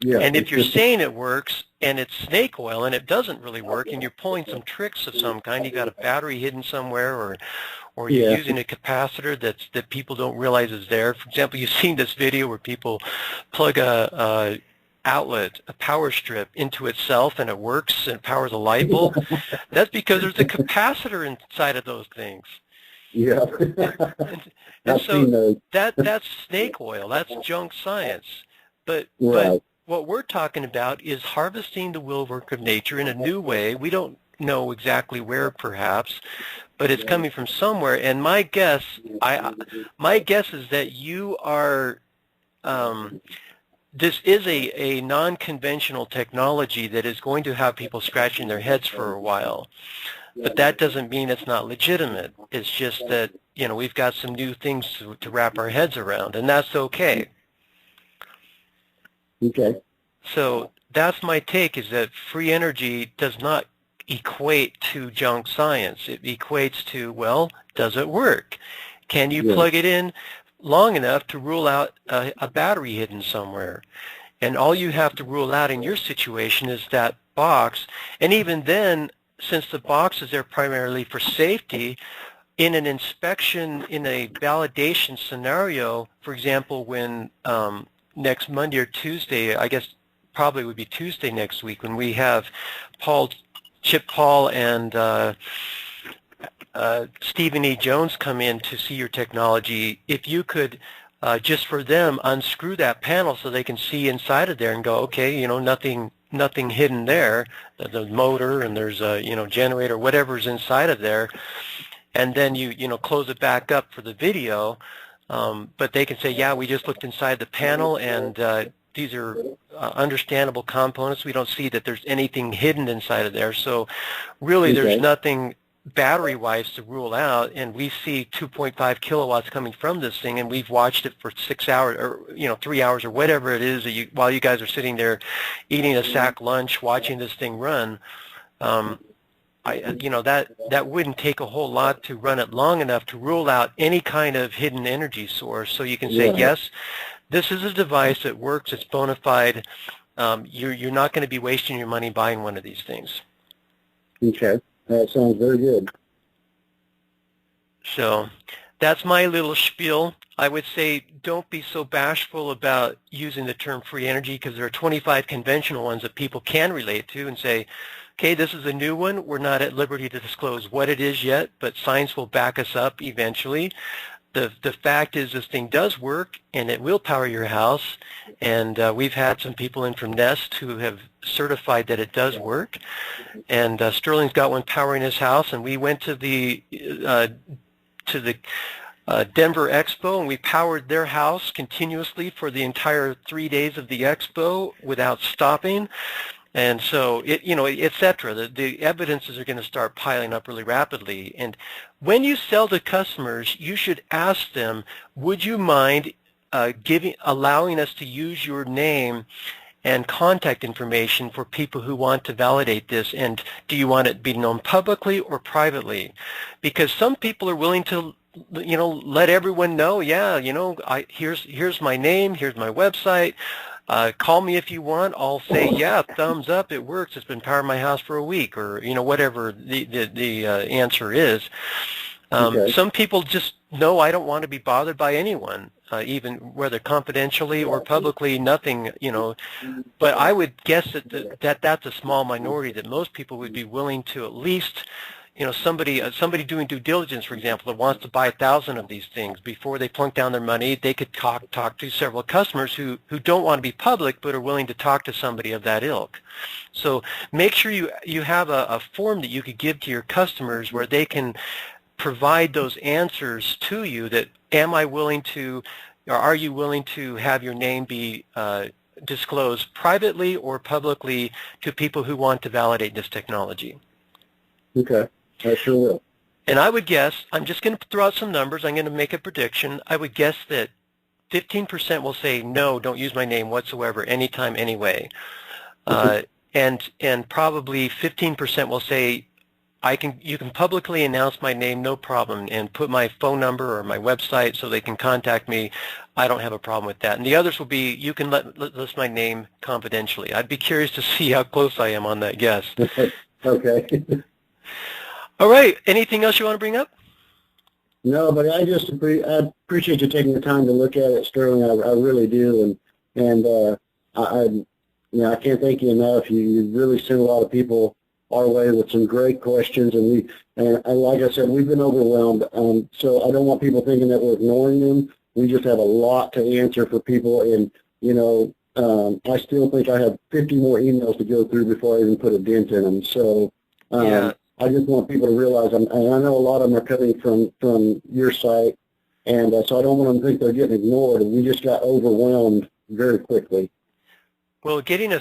Yeah. And if you're saying it works and it's snake oil and it doesn't really work and you're pulling some tricks of some kind, you got a battery hidden somewhere, or you're using a capacitor that people don't realize is there. For example, you've seen this video where people plug a outlet, a power strip, into itself, and it works and powers a light bulb. That's because there's a capacitor inside of those things. Yeah. and so that's snake oil. That's junk science. But what we're talking about is harvesting the wheelwork of nature in a new way. We don't know exactly where, perhaps, but it's coming from somewhere. And my guess is that you are. This is a non-conventional technology that is going to have people scratching their heads for a while. But that doesn't mean it's not legitimate. It's just that, we've got some new things to wrap our heads around, and that's okay. Okay. So that's my take, is that free energy does not equate to junk science. It equates to, well, does it work? Can you plug it in long enough to rule out a battery hidden somewhere? And all you have to rule out in your situation is that box. And even then, since the box is there primarily for safety, in an inspection, in a validation scenario, for example, when next Monday or Tuesday, I guess probably would be Tuesday next week, when we have Chip Paul and Stephen E. Jones come in to see your technology, if you could just for them unscrew that panel so they can see inside of there and go, okay, you know, nothing hidden there, the motor and there's a, you know, generator, whatever's inside of there, and then you know, close it back up for the video, but they can say, yeah, we just looked inside the panel and these are understandable components. We don't see that there's anything hidden inside of there. So really there's nothing battery-wise to rule out, and we see 2.5 kilowatts coming from this thing, and we've watched it for 6 hours or, you know, 3 hours or whatever it is that while you guys are sitting there eating a sack lunch watching this thing run. You know, that wouldn't take a whole lot to run it long enough to rule out any kind of hidden energy source. So you can say, yes, this is a device that works, it's bona fide. You're not going to be wasting your money buying one of these things. Okay. That sounds very good. So that's my little spiel. I would say don't be so bashful about using the term free energy, because there are 25 conventional ones that people can relate to and say, okay, this is a new one. We're not at liberty to disclose what it is yet, but science will back us up eventually. The fact is this thing does work, and it will power your house, and we've had some people in from Nest who have certified that it does work, and Sterling's got one powering his house, and we went to the Denver Expo, and we powered their house continuously for the entire 3 days of the expo without stopping. And so, you know, et cetera. The evidences are going to start piling up really rapidly. And when you sell to customers, you should ask them, would you mind allowing us to use your name and contact information for people who want to validate this? And do you want it to be known publicly or privately? Because some people are willing to, you know, let everyone know, yeah, you know, here's my name, here's my website. Call me if you want. I'll say, yeah, thumbs up, it works. It's been powering my house for a week, or, you know, whatever the answer is. Some people just know, I don't want to be bothered by anyone, even whether confidentially or publicly, nothing, you know. But I would guess that that's a small minority, that most people would be willing to at least, you know, somebody doing due diligence, for example, that wants to buy 1,000 of these things, before they plunk down their money, they could talk to several customers who don't want to be public but are willing to talk to somebody of that ilk. So make sure you have a form that you could give to your customers where they can provide those answers to you, that am I willing to, or are you willing to have your name be disclosed privately or publicly to people who want to validate this technology. Okay. I sure will. And I would guess, I'm just going to throw out some numbers, I'm going to make a prediction, I would guess that 15% will say, no, don't use my name whatsoever, anytime, anyway. And probably 15% will say, you can publicly announce my name, no problem, and put my phone number or my website so they can contact me. I don't have a problem with that. And the others will be, you can list my name confidentially. I'd be curious to see how close I am on that guess. Okay. All right. Anything else you want to bring up? No, but I appreciate you taking the time to look at it, Sterling. I really do, and I can't thank you enough. You really sent a lot of people our way with some great questions, and like I said, we've been overwhelmed. So I don't want people thinking that we're ignoring them. We just have a lot to answer for people, and you know, I still think I have 50 more emails to go through before I even put a dent in them. So. Yeah. I just want people to realize, and I know a lot of them are coming from your site, and so I don't want them to think they're getting ignored. We just got overwhelmed very quickly. Well, getting a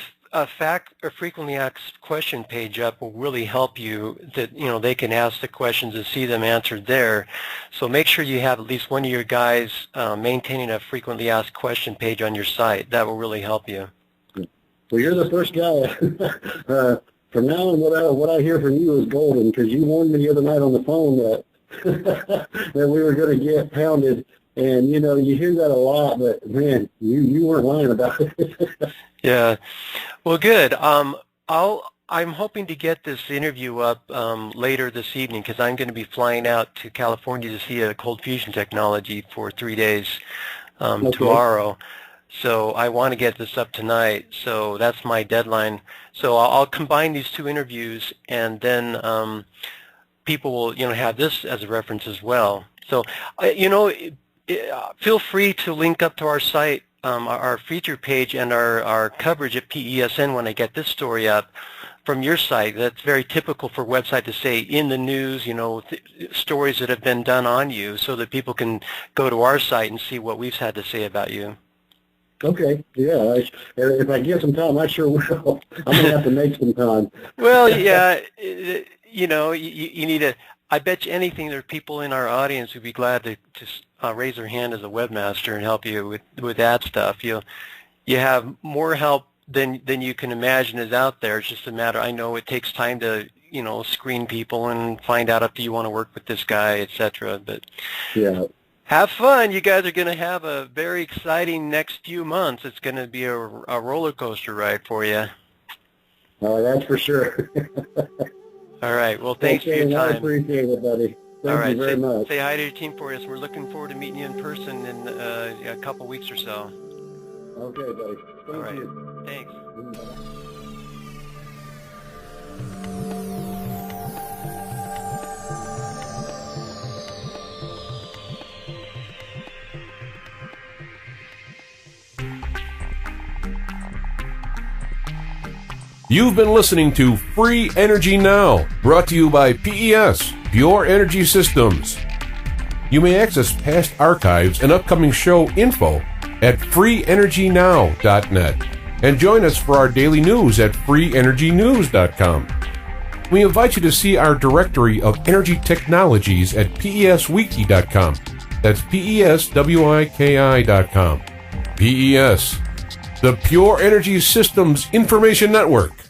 frequently asked question page up will really help you, that, you know, they can ask the questions and see them answered there. So make sure you have at least one of your guys maintaining a frequently asked question page on your site. That will really help you. Well, you're the first guy. From now on, what I hear from you is golden, because you warned me the other night on the phone that that we were going to get pounded, and you know, you hear that a lot, but man, you weren't lying about it. Yeah, well, good. I'll I'm hoping to get this interview up later this evening because I'm going to be flying out to California to see a cold fusion technology for 3 days tomorrow. So I want to get this up tonight. So that's my deadline. So I'll combine these two interviews, and then people will, have this as a reference as well. So, feel free to link up to our site, our feature page, and our coverage at PESN when I get this story up from your site. That's very typical for a website to say in the news, stories that have been done on you, so that people can go to our site and see what we've had to say about you. Okay, yeah. If I get some time, I sure will. I'm going to have to make some time. Well, yeah, you need to. I bet you anything there are people in our audience who'd be glad to raise their hand as a webmaster and help you with that stuff. You have more help than you can imagine is out there. It's just a matter. I know it takes time to screen people and find out if you want to work with this guy, etc. But yeah. Have fun. You guys are going to have a very exciting next few months. It's going to be a roller coaster ride for you. Oh, that's for sure. All right. Well, thanks for your time. I appreciate it, buddy. Thank you very much. Say hi to your team for us. We're looking forward to meeting you in person in a couple weeks or so. Okay, buddy. Thank you. Thanks. Bye-bye. You've been listening to Free Energy Now, brought to you by PES, Pure Energy Systems. You may access past archives and upcoming show info at freeenergynow.net and join us for our daily news at freeenergynews.com. We invite you to see our directory of energy technologies at peswiki.com. That's peswiki.com. PES, the Pure Energy Systems Information Network.